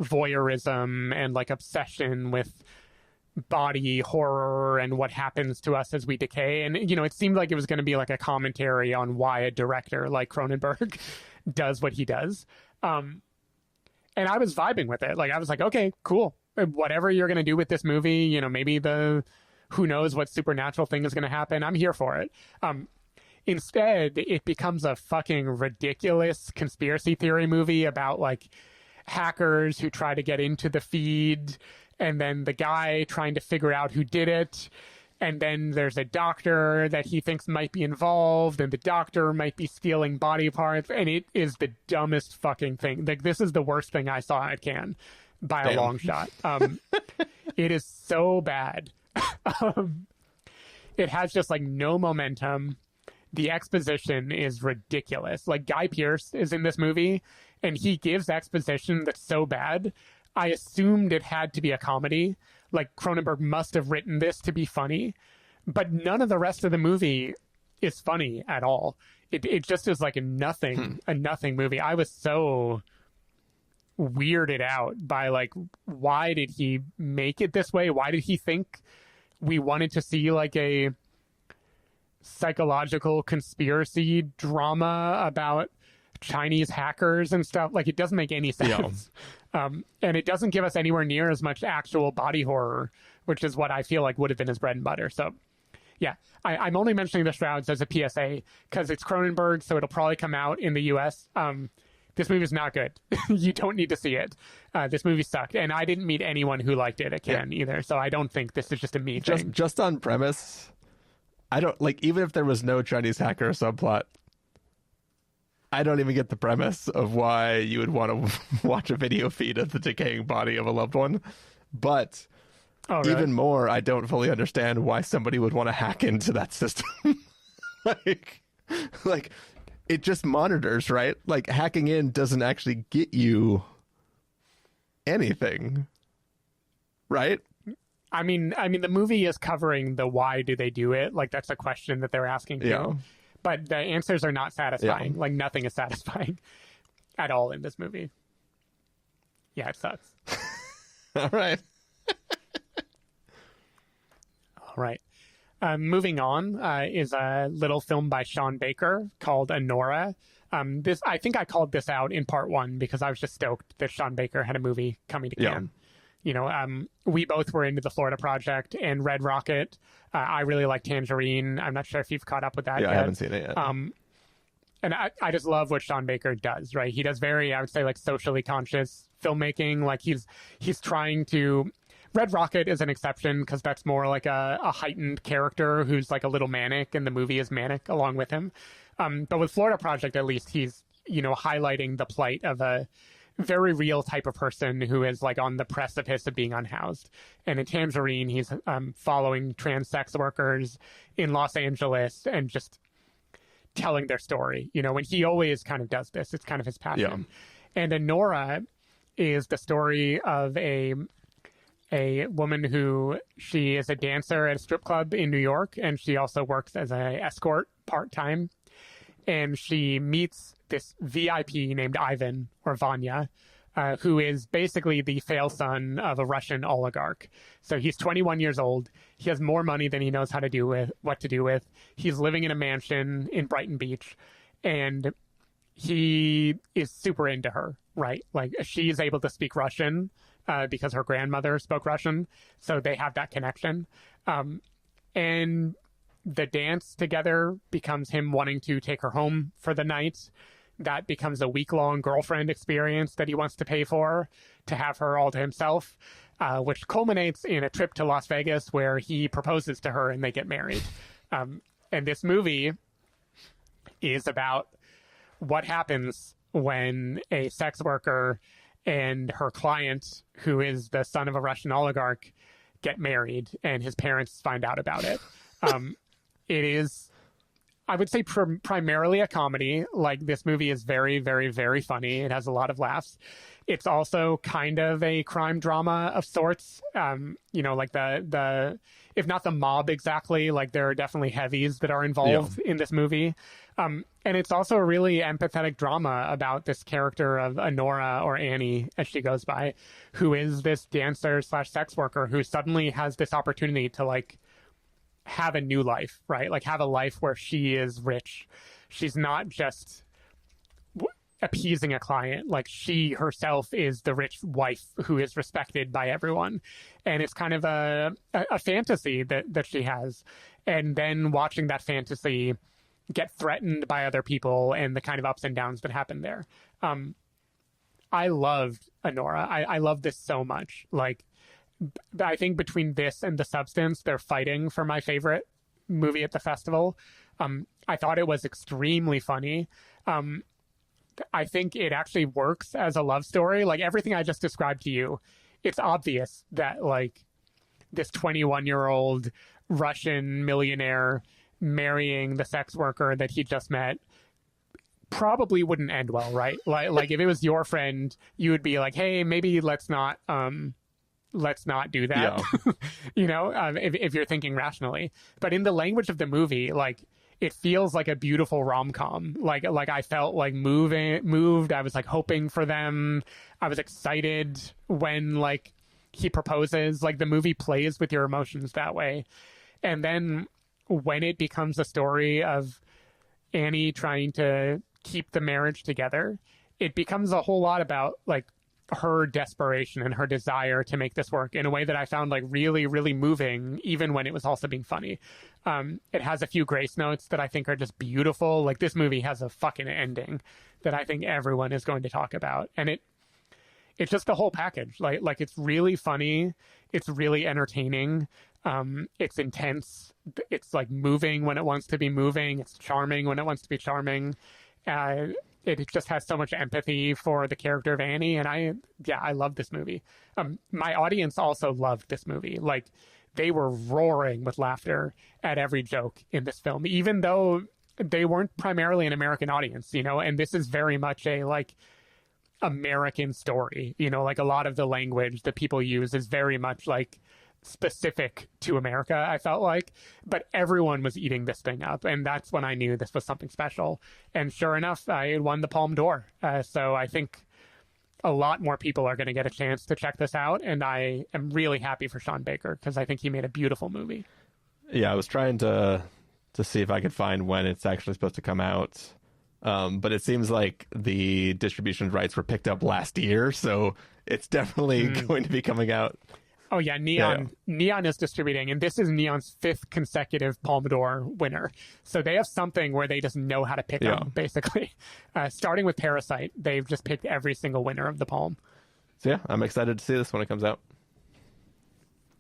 voyeurism and, like, obsession with body horror and what happens to us as we decay. And, you know, it seemed like it was going to be like a commentary on why a director like Cronenberg does what he does. And I was vibing with it. Like, I was like, okay, cool. Whatever you're going to do with this movie, you know, maybe who knows what supernatural thing is going to happen. I'm here for it. Instead, it becomes a fucking ridiculous conspiracy theory movie about, like, hackers who try to get into the feed, and then the guy trying to figure out who did it. And then there's a doctor that he thinks might be involved, and the doctor might be stealing body parts, and it is the dumbest fucking thing. Like, this is the worst thing I saw at Cannes by a long shot. It is so bad. It has just like no momentum. The exposition is ridiculous. Like, Guy Pearce is in this movie, and he gives exposition that's so bad. I assumed it had to be a comedy. Like, Cronenberg must have written this to be funny, but none of the rest of the movie is funny at all. It just is like a nothing movie. I was so weirded out by, like, why did he make it this way? Why did he think we wanted to see like a psychological conspiracy drama about Chinese hackers and stuff? Like, it doesn't make any sense. And it doesn't give us anywhere near as much actual body horror, which is what I feel like would have been his bread and butter. So yeah, I'm only mentioning the Shrouds as a PSA because it's Cronenberg, so it'll probably come out in the US. This movie is not good. You don't need to see it. This movie sucked, and I didn't meet anyone who liked it at Cannes either, so I don't think this is just a me thing. Just on premise, I don't, like, even if there was no Chinese hacker subplot, I don't even get the premise of why you would want to watch a video feed of the decaying body of a loved one. But even more, I don't fully understand why somebody would want to hack into that system. like it just monitors, right? Like, hacking in doesn't actually get you anything, right? I mean, the movie is covering the why do they do it? Like, that's a question that they're asking too. Yeah. But the answers are not satisfying. Like, nothing is satisfying at all in this movie. Yeah, it sucks. All right. All right. Moving on is a little film by Sean Baker called Anora. I think I called this out in part one because I was just stoked that Sean Baker had a movie coming to Cannes. You know, we both were into the Florida Project and Red Rocket. I really like Tangerine. I'm not sure if you've caught up with that yet. I haven't seen it yet. And I just love what Sean Baker does, right? He does very, I would say, like, socially conscious filmmaking. Like, he's trying to... Red Rocket is an exception because that's more like a heightened character who's like a little manic, and the movie is manic along with him. But with Florida Project, at least, he's, you know, highlighting the plight of a very real type of person who is like on the precipice of being unhoused. And in Tangerine, he's following trans sex workers in Los Angeles and just telling their story, you know, and he always kind of does this. It's kind of his passion. Yeah. And Anora is the story of a woman who, she is a dancer at a strip club in New York, and she also works as an escort part-time. And she meets this VIP named Ivan, or Vanya, who is basically the fail son of a Russian oligarch. So he's 21 years old. He has more money than he knows what to do with. He's living in a mansion in Brighton Beach, and he is super into her, right? Like, she's able to speak Russian because her grandmother spoke Russian. So they have that connection. And the dance together becomes him wanting to take her home for the night. That becomes a week-long girlfriend experience that he wants to pay for to have her all to himself, which culminates in a trip to Las Vegas where he proposes to her and they get married. And this movie is about what happens when a sex worker and her client, who is the son of a Russian oligarch, get married and his parents find out about it. It is, I would say, primarily a comedy. Like, this movie is very, very, very funny. It has a lot of laughs. It's also kind of a crime drama of sorts. You know, like the if not the mob exactly, like, there are definitely heavies that are involved in this movie. And it's also a really empathetic drama about this character of Anora, or Annie, as she goes by, who is this dancer / sex worker who suddenly has this opportunity to, like, have a new life, right? Like, have a life where she is rich. She's not just appeasing a client. Like, she herself is the rich wife who is respected by everyone. And it's kind of a fantasy that she has. And then watching that fantasy get threatened by other people and the kind of ups and downs that happen there. I loved Anora. I love this so much. Like, I think between this and The Substance, they're fighting for my favorite movie at the festival. I thought it was extremely funny. I think it actually works as a love story. Like everything I just described to you, it's obvious that like this 21-year-old Russian millionaire marrying the sex worker that he just met probably wouldn't end well, right? Like if it was your friend, you would be like, hey, maybe let's not do that. Yeah. You know, if you're thinking rationally. But in the language of the movie, like it feels like a beautiful rom-com. Like I felt like moved. I was like hoping for them. I was excited when like he proposes. Like the movie plays with your emotions that way. And then when it becomes a story of Annie trying to keep the marriage together, it becomes a whole lot about like her desperation and her desire to make this work in a way that I found like really, really moving, even when it was also being funny. It has a few grace notes that I think are just beautiful. Like this movie has a fucking ending that I think everyone is going to talk about. And it's just the whole package. Like it's really funny. It's really entertaining. It's intense. It's like moving when it wants to be moving. It's charming when it wants to be charming. It just has so much empathy for the character of Annie. And I love this movie. My audience also loved this movie. Like they were roaring with laughter at every joke in this film, even though they weren't primarily an American audience, you know, and this is very much a like American story, you know, like a lot of the language that people use is very much like specific to America, I felt like, but everyone was eating this thing up, and that's when I knew this was something special. And sure enough, I won the Palme d'Or. So I think a lot more people are going to get a chance to check this out, and I am really happy for Sean Baker because I think he made a beautiful movie. Yeah, I was trying to see if I could find when it's actually supposed to come out, but it seems like the distribution rights were picked up last year, so it's definitely going to be coming out. Oh yeah, Neon. Yeah. Neon is distributing, and this is Neon's 5th consecutive Palme d'Or winner. So they have something where they just know how to pick them, basically. Starting with Parasite, they've just picked every single winner of the Palme. So yeah, I'm excited to see this when it comes out.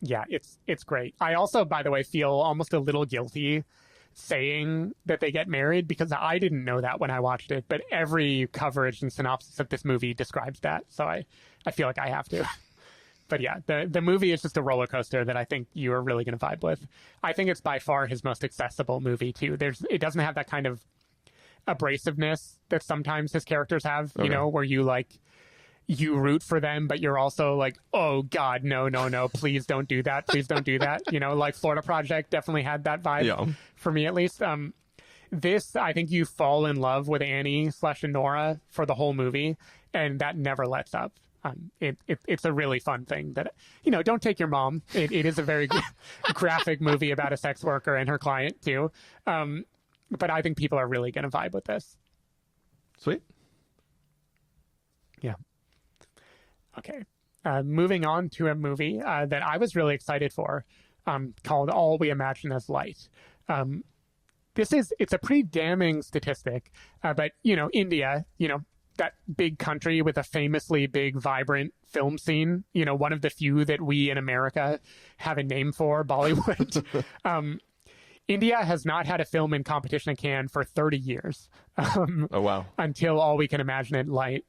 Yeah, it's great. I also, by the way, feel almost a little guilty saying that they get married because I didn't know that when I watched it, but every coverage and synopsis of this movie describes that. So I feel like I have to. But yeah, the movie is just a roller coaster that I think you are really going to vibe with. I think it's by far his most accessible movie too. It doesn't have that kind of abrasiveness that sometimes his characters have, you know, where you root for them, but you're also like, oh God, no, please don't do that. Please don't do that. You know, like Florida Project definitely had that vibe for me at least. This, I think you fall in love with Annie/Anora for the whole movie, and that never lets up. It's a really fun thing that, you know, don't take your mom. It is a very graphic movie about a sex worker and her client too. But I think people are really going to vibe with this. Sweet. Yeah. Okay. Moving on to a movie that I was really excited for, called All We Imagine as Light. It's a pretty damning statistic, but, you know, India, you know, that big country with a famously big, vibrant film scene, you know, one of the few that we in America have a name for, Bollywood. India has not had a film in competition at Cannes for 30 years. Oh, wow. Until All We Can Imagine Is Light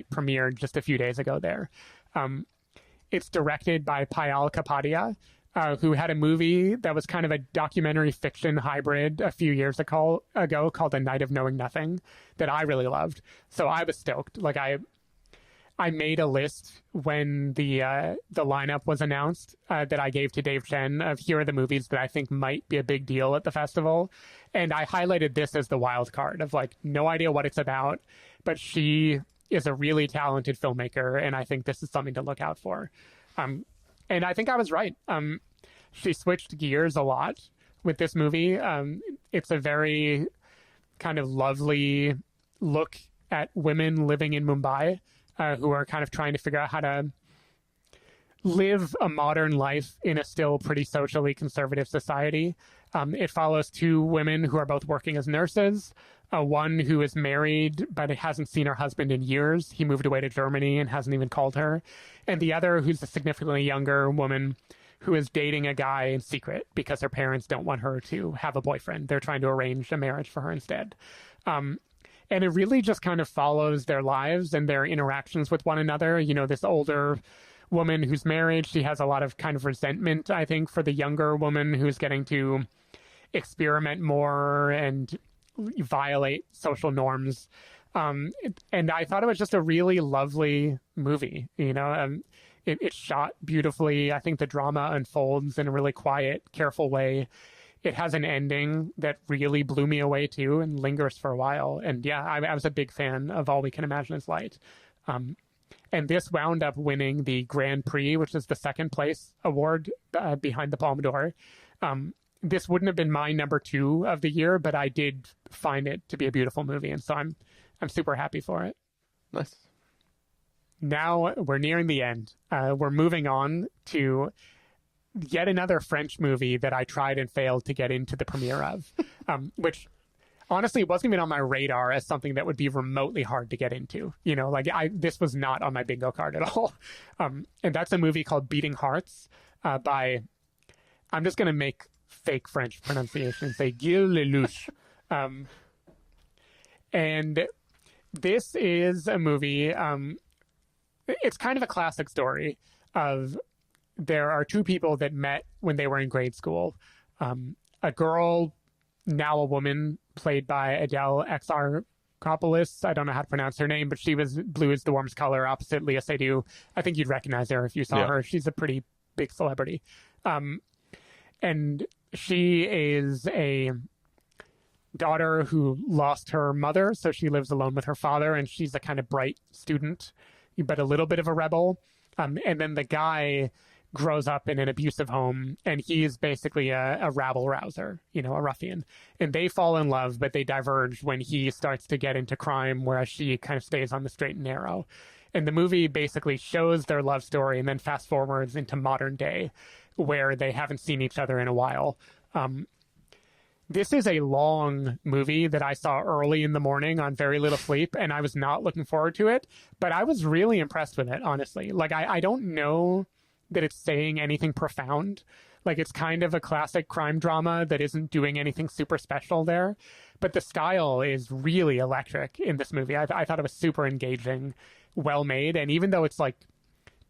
premiered just a few days ago there. It's directed by Payal Kapadia, who had a movie that was kind of a documentary fiction hybrid a few years ago called A Night of Knowing Nothing that I really loved. So I was stoked. Like I made a list when the lineup was announced that I gave to Dave Chen of here are the movies that I think might be a big deal at the festival. And I highlighted this as the wild card of like, no idea what it's about, but she is a really talented filmmaker. And I think this is something to look out for. And I think I was right. She switched gears a lot with this movie. It's a very kind of lovely look at women living in Mumbai who are kind of trying to figure out how to live a modern life in a still pretty socially conservative society. It follows two women who are both working as nurses. One who is married but hasn't seen her husband in years. He moved away to Germany and hasn't even called her. And the other, who's a significantly younger woman who is dating a guy in secret because her parents don't want her to have a boyfriend. They're trying to arrange a marriage for her instead. And it really just kind of follows their lives and their interactions with one another. You know, this older woman who's married, she has a lot of kind of resentment, I think, for the younger woman who's getting to experiment more and violate social norms. And I thought it was just a really lovely movie. You know, it's shot beautifully. I think the drama unfolds in a really quiet, careful way. It has an ending that really blew me away too and lingers for a while. And yeah, I was a big fan of All We Can Imagine Is Light. And this wound up winning the Grand Prix, which is the second place award behind the Palme d'Or. This wouldn't have been my number 2 of the year, but I did find it to be a beautiful movie. And so I'm super happy for it. Nice. Now we're nearing the end. We're moving on to yet another French movie that I tried and failed to get into the premiere of, which honestly wasn't even on my radar as something that would be remotely hard to get into. You know, like this was not on my bingo card at all. And that's a movie called Beating Hearts by, I'm just going to make fake French pronunciation, say Gilles Lelouch. And this is a movie, it's kind of a classic story of there are two people that met when they were in grade school. A girl, now a woman, played by Adele Exarchopoulos. I don't know how to pronounce her name, but she was Blue is the Warmest Color opposite Lea Seydoux. I think you'd recognize her if you saw her. She's a pretty big celebrity. And she is a daughter who lost her mother, so she lives alone with her father, and she's a kind of bright student, but a little bit of a rebel. And then the guy grows up in an abusive home, and he is basically a rabble-rouser, you know, a ruffian. And they fall in love, but they diverge when he starts to get into crime, whereas she kind of stays on the straight and narrow. And the movie basically shows their love story and then fast forwards into modern day, where they haven't seen each other in a while. This is a long movie that I saw early in the morning on very little sleep, and I was not looking forward to it, but I was really impressed with it, honestly. Like, I don't know that it's saying anything profound. Like, it's kind of a classic crime drama that isn't doing anything super special there, but the style is really electric in this movie. I thought it was super engaging, well made, and even though it's like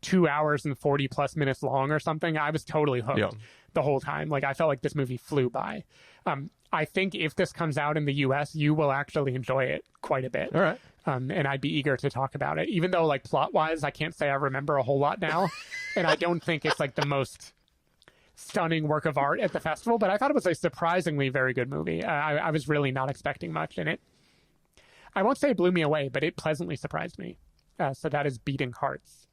2 hours and 40 plus minutes long or something, I was totally hooked the whole time. Like, I felt like this movie flew by. I think if this comes out in the US, you will actually enjoy it quite a bit. All right. And I'd be eager to talk about it, even though, like, plot wise, I can't say I remember a whole lot now. And I don't think it's like the most stunning work of art at the festival, but I thought it was a surprisingly very good movie. I was really not expecting much in it. I won't say it blew me away, but it pleasantly surprised me. So that is Beating Hearts.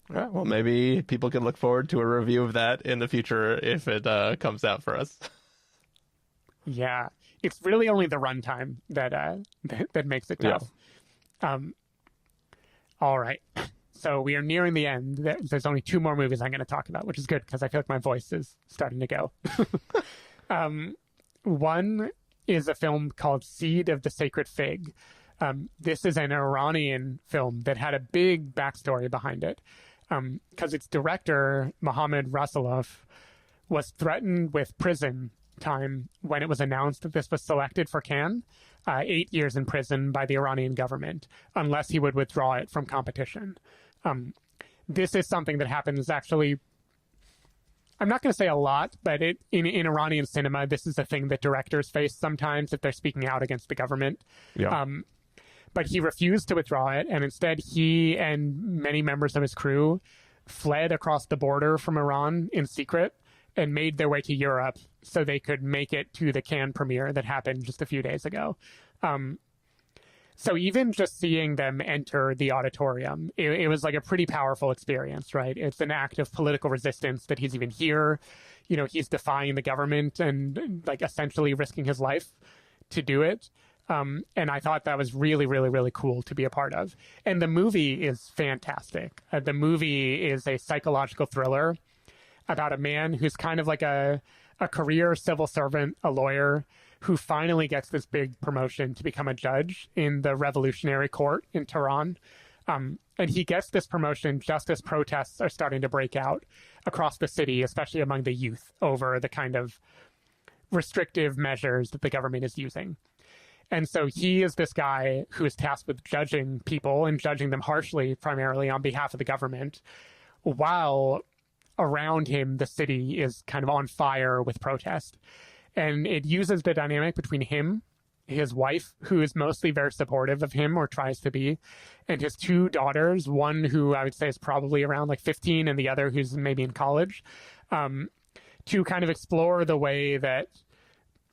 All right, well, maybe people can look forward to a review of that in the future if it comes out for us. Yeah, it's really only the runtime that makes it tough. Yeah. All right, so we are nearing the end. There's only 2 more movies I'm going to talk about, which is good because I feel like my voice is starting to go. One is a film called Seed of the Sacred Fig. This is an Iranian film that had a big backstory behind it. Because its director, Mohammad Rasulov, was threatened with prison time when it was announced that this was selected for Cannes, 8 years in prison by the Iranian government, unless he would withdraw it from competition. This is something that happens actually, I'm not going to say a lot, but in Iranian cinema, this is a thing that directors face sometimes if they're speaking out against the government. Yeah. But he refused to withdraw it, and instead he and many members of his crew fled across the border from Iran in secret and made their way to Europe so they could make it to the Cannes premiere that happened just a few days ago. So even just seeing them enter the auditorium, it was like a pretty powerful experience, right? It's an act of political resistance that he's even here. You know, he's defying the government and like essentially risking his life to do it. And I thought that was really, really, really cool to be a part of. And the movie is fantastic. The movie is a psychological thriller about a man who's kind of like a career civil servant, a lawyer, who finally gets this big promotion to become a judge in the revolutionary court in Tehran. And he gets this promotion just as protests are starting to break out across the city, especially among the youth, over the kind of restrictive measures that the government is using. And so he is this guy who is tasked with judging people and judging them harshly, primarily on behalf of the government, while around him, the city is kind of on fire with protest. And it uses the dynamic between him, his wife, who is mostly very supportive of him or tries to be, and his two daughters, one who I would say is probably around like 15 and the other who's maybe in college, to kind of explore the way that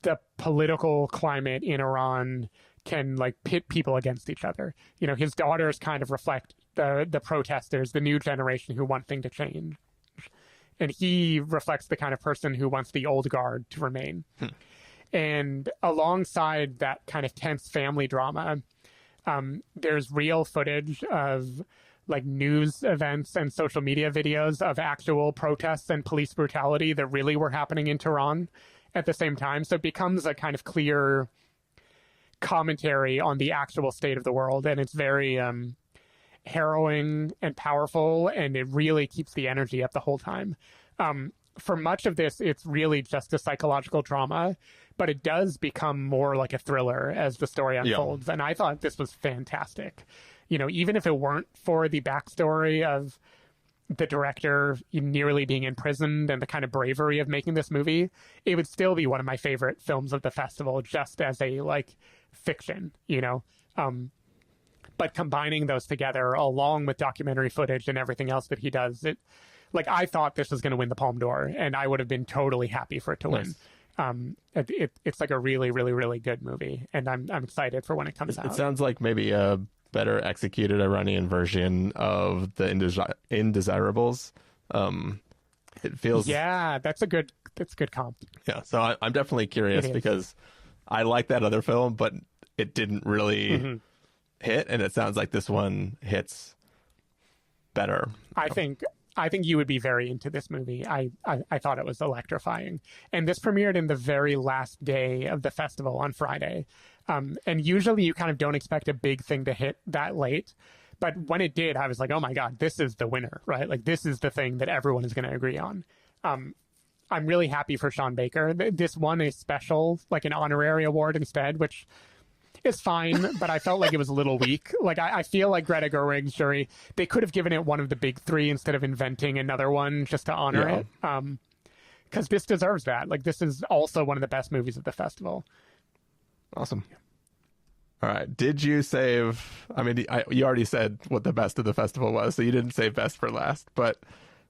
the political climate in Iran can like pit people against each other. You know, his daughters kind of reflect the protesters, the new generation who want things to change. And he reflects the kind of person who wants the old guard to remain. And alongside that kind of tense family drama, there's real footage of like news events and social media videos of actual protests and police brutality that really were happening in Tehran at the same time. So it becomes a kind of clear commentary on the actual state of the world. And it's very harrowing and powerful, and it really keeps the energy up the whole time. For much of this, it's really just a psychological drama, but it does become more like a thriller as the story unfolds. Yeah. And I thought this was fantastic. You know, even if it weren't for the backstory of the director nearly being imprisoned and the kind of bravery of making this movie, it would still be one of my favorite films of the festival, just as a like fiction, you know. But combining those together along with documentary footage and everything else that he does, it like I thought this was going to win the Palme d'Or, and I would have been totally happy for it to win. It's like a really, really, really good movie, and I'm excited for when it comes out. It sounds like maybe a better executed Iranian version of the Indesirables. It feels that's a good comp. Yeah, so I'm definitely curious because I like that other film, but it didn't really hit, and it sounds like this one hits better. I think you would be very into this movie. I thought it was electrifying. And this premiered in the very last day of the festival on Friday. And usually you kind of don't expect a big thing to hit that late. But when it did, I was like, oh my God, this is the winner, right? Like this is the thing that everyone is going to agree on. I'm really happy for Sean Baker. This won a special, like an honorary award instead, which is fine, but I felt like it was a little weak. Like I feel like Greta Gerwig's jury, they could have given it one of the big three instead of inventing another one just to honor it. Because this deserves that. Like this is also one of the best movies of the festival. Awesome. All right. Did you save? I mean, you already said what the best of the festival was, so you didn't save best for last. But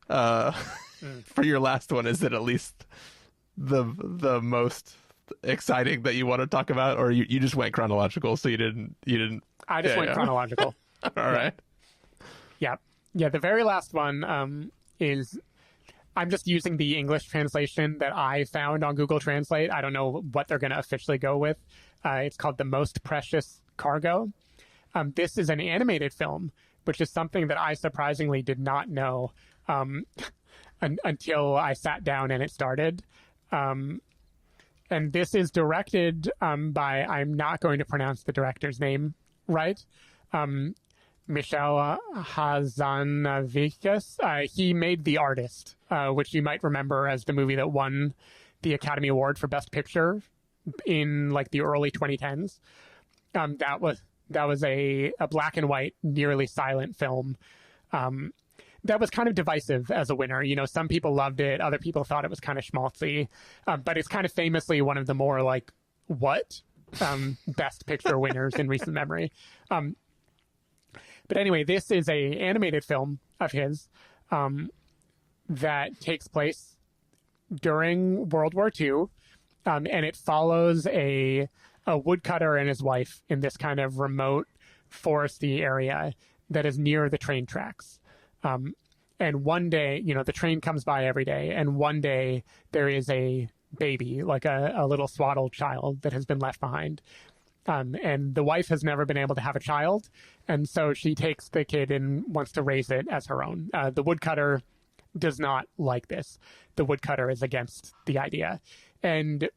for your last one, is it at least the most exciting that you want to talk about, or you just went chronological, so you didn't I just went chronological. All right. Yeah the very last one is, I'm just using the English translation that I found on Google Translate. I don't know what they're going to officially go with. It's called The Most Precious Cargo. This is an animated film, which is something that I surprisingly did not know until I sat down and it started. And this is directed by, I'm not going to pronounce the director's name right, Michel Hazanavicius. He made The Artist, which you might remember as the movie that won the Academy Award for Best Picture in like the early 2010s. That was a black and white, nearly silent film that was kind of divisive as a winner. You know, some people loved it. Other people thought it was kind of schmaltzy. But it's kind of famously one of the more like, best picture winners in recent memory. But anyway, this is a animated film of his that takes place during World War II. And it follows a woodcutter and his wife in this kind of remote foresty area that is near the train tracks. And one day, you know, the train comes by every day, and one day there is a baby, like a little swaddled child that has been left behind. And the wife has never been able to have a child. And so she takes the kid and wants to raise it as her own. The woodcutter does not like this. The woodcutter is against the idea. And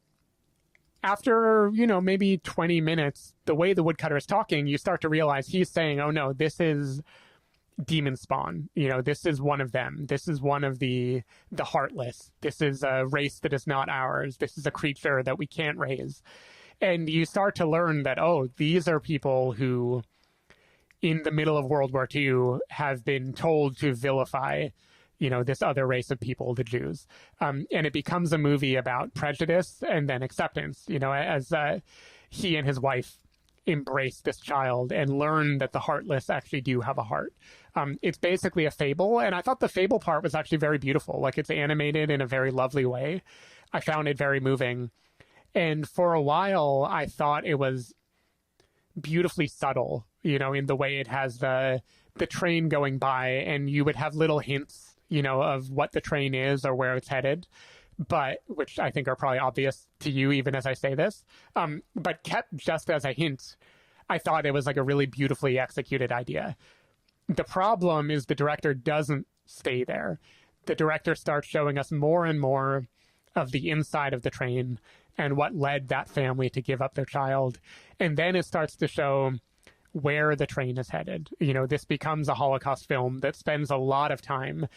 after, maybe 20 minutes, the way the woodcutter is talking, you start to realize he's saying, oh no, this is demon spawn. This is one of them. This is one of the heartless. This is a race that is not ours. This is a creature that we can't raise. And you start to learn that, oh, these are people who, in the middle of World War II, have been told to vilify, this other race of people, the Jews. And it becomes a movie about prejudice and then acceptance, as he and his wife embrace this child and learn that the heartless actually do have a heart. It's basically a fable. And I thought the fable part was actually very beautiful. Like, it's animated in a very lovely way. I found it very moving. And for a while, I thought it was beautifully subtle, in the way it has the train going by, and you would have little hints, of what the train is or where it's headed, but which I think are probably obvious to you, even as I say this, but kept just as a hint. I thought it was like a really beautifully executed idea. The problem is the director doesn't stay there. The director starts showing us more and more of the inside of the train and what led that family to give up their child. And then it starts to show where the train is headed. This becomes a Holocaust film that spends a lot of time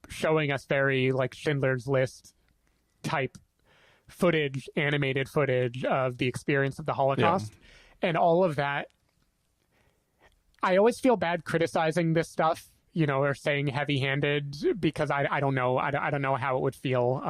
showing us very like Schindler's List type footage, animated footage of the experience of the Holocaust. Yeah. And all of that. I always feel bad criticizing this stuff, or saying heavy-handed, because I don't know. I don't know how it would feel.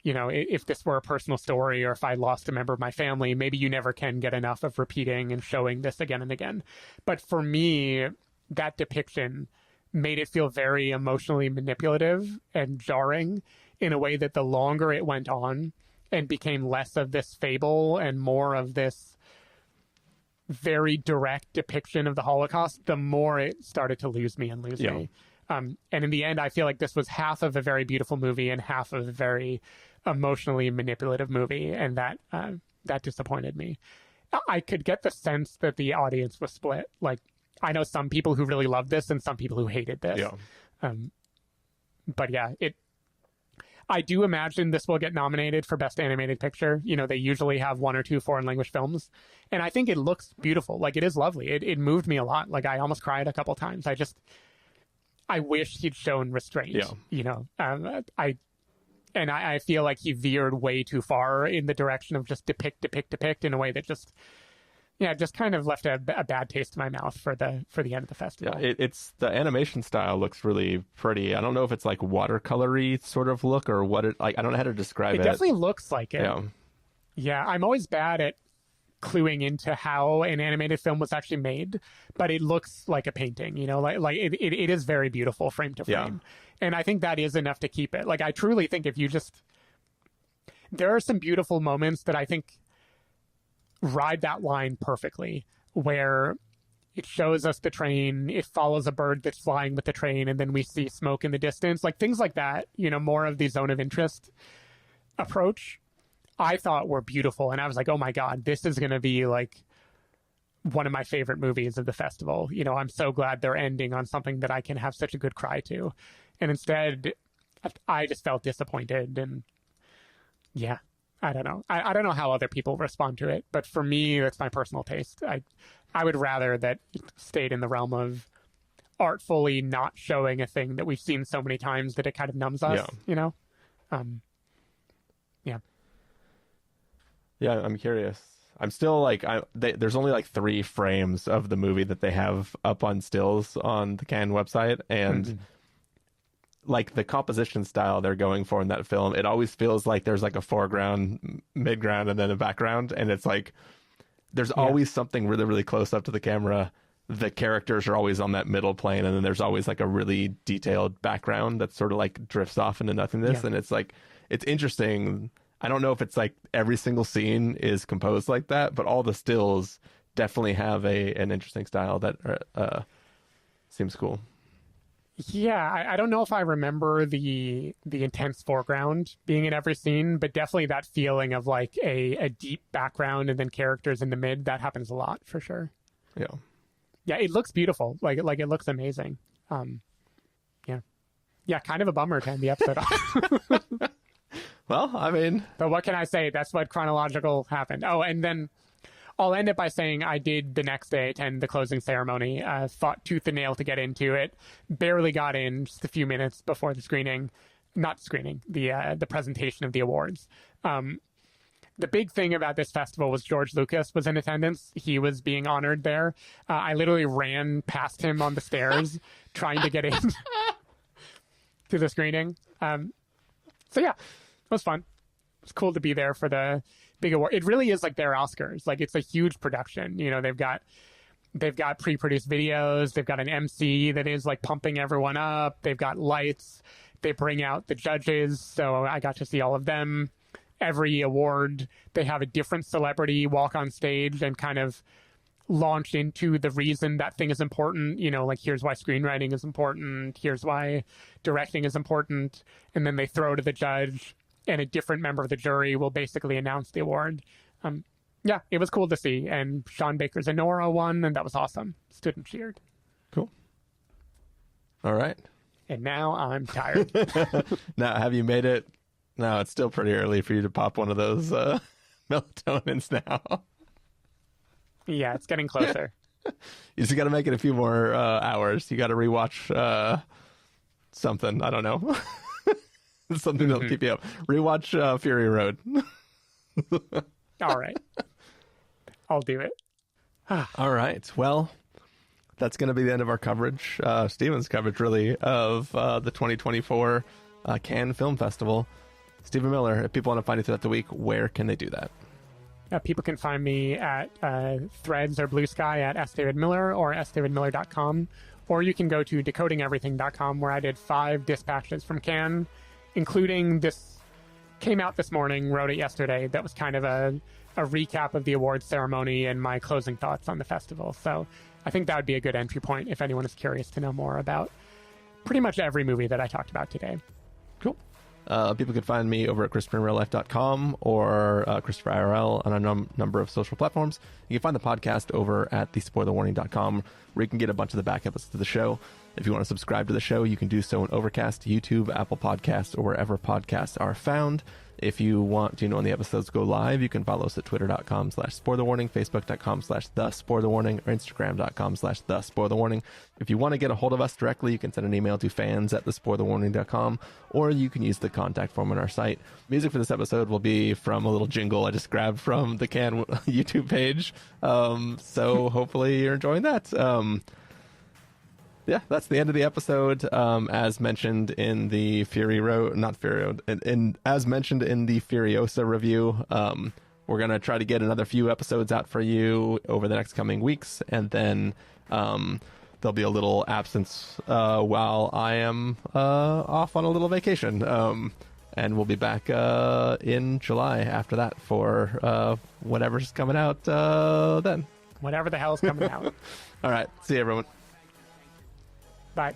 If this were a personal story, or if I lost a member of my family, maybe you never can get enough of repeating and showing this again and again. But for me, that depiction made it feel very emotionally manipulative and jarring in a way that the longer it went on and became less of this fable and more of this very direct depiction of the Holocaust, the more it started to lose me. And in the end, I feel like this was half of a very beautiful movie and half of a very emotionally manipulative movie, and that disappointed me. I could get the sense that the audience was split. Like, I know some people who really loved this and some people who hated this. But yeah, I do imagine this will get nominated for Best Animated Picture. They usually have one or two foreign language films, and I think it looks beautiful. Like, it is lovely. It moved me a lot. Like, I almost cried a couple times. I wish he'd shown restraint. I feel like he veered way too far in the direction of just depict in a way that just kind of left a bad taste in my mouth for the end of the festival. Yeah, it's the animation style looks really pretty. I don't know if it's like watercolory sort of look or what it like. I don't know how to describe it. It definitely looks like it. Yeah. I'm always bad at cluing into how an animated film was actually made, but it looks like a painting. Like it is very beautiful frame to frame, and I think that is enough to keep it. Like, I truly think there are some beautiful moments that I think ride that line perfectly, where it shows us the train, it follows a bird that's flying with the train, and then we see smoke in the distance, like things like that, more of the zone of interest approach, I thought were beautiful. And I was like, oh my God, this is going to be like one of my favorite movies of the festival. I'm so glad they're ending on something that I can have such a good cry to. And instead, I just felt disappointed. And yeah, I don't know. I don't know how other people respond to it, but for me, that's my personal taste. I would rather that it stayed in the realm of artfully not showing a thing that we've seen so many times that it kind of numbs us, Yeah. Yeah, I'm curious. I'm still like, there's only like 3 frames of the movie that they have up on stills on the Cannes website, and like the composition style they're going for in that film, it always feels like there's like a foreground, midground, and then a background, and it's like there's always something really, really close up to the camera. The characters are always on that middle plane, and then there's always like a really detailed background that sort of like drifts off into nothingness, and it's like, it's interesting. I don't know if it's like every single scene is composed like that, but all the stills definitely have an interesting style that seems cool. Yeah, I don't know if I remember the intense foreground being in every scene, but definitely that feeling of like a deep background and then characters in the mid, that happens a lot for sure. Yeah. Yeah, it looks beautiful. Like it looks amazing. Yeah, kind of a bummer to end the episode off. Well, I mean, but what can I say? That's what chronological happened. Oh, and then I'll end it by saying I did the next day attend the closing ceremony. Fought tooth and nail to get into it. Barely got in, just a few minutes before the screening. Not screening, the presentation of the awards. The big thing about this festival was George Lucas was in attendance. He was being honored there. I literally ran past him on the stairs trying to get in to the screening. So yeah, it was fun. It was cool to be there for the big award. It really is like their Oscars. Like, it's a huge production. You know, they've got pre-produced videos. They've got an MC that is like pumping everyone up. They've got lights. They bring out the judges. So I got to see all of them. Every award, they have a different celebrity walk on stage and kind of launch into the reason that thing is important. You know, like, here's why screenwriting is important. Here's why directing is important. And then they throw to the judge, and a different member of the jury will basically announce the award. Yeah, it was cool to see. And Sean Baker's Anora won, and that was awesome. Stood and cheered. Cool. All right. And now I'm tired. Now, have you made it? No, it's still pretty early for you to pop one of those melatonins now. Yeah, it's getting closer. You just got to make it a few more hours. You got to rewatch something. I don't know. Something that'll keep you up. Rewatch Fury Road. All right. I'll do it. All right. Well, that's going to be the end of our coverage. Steven's coverage, really, of the 2024 Cannes Film Festival. Stephen Miller, if people want to find you throughout the week, where can they do that? People can find me at Threads or Blue Sky at sdavidmiller or sdavidmiller.com. Or you can go to decodingeverything.com, where I did 5 dispatches from Cannes, including this, came out this morning, wrote it yesterday. That was kind of a recap of the awards ceremony and my closing thoughts on the festival. So I think that would be a good entry point if anyone is curious to know more about pretty much every movie that I talked about today. Cool. People can find me over at ChristopherInRealLife.com or Christopher IRL on a number of social platforms. You can find the podcast over at thespoilerwarning.com, where you can get a bunch of the back episodes of the show. If you want to subscribe to the show, you can do so on Overcast, YouTube, Apple Podcasts, or wherever podcasts are found. If you want to know when the episodes go live, you can follow us at twitter.com/spoilerwarning, facebook.com/thespoilerwarning, or instagram.com/thespoilerwarning. If you want to get a hold of us directly, you can send an email to fans@thespoilerwarning.com, or you can use the contact form on our site. Music for this episode will be from a little jingle I just grabbed from the Cannes YouTube page. So hopefully you're enjoying that. Yeah, that's the end of the episode. As mentioned in the as mentioned in the Furiosa review, we're going to try to get another few episodes out for you over the next coming weeks, and then there'll be a little absence while I am off on a little vacation. And we'll be back in July after that for whatever's coming out then. Whatever the hell's coming out. All right. See you, everyone. Bye.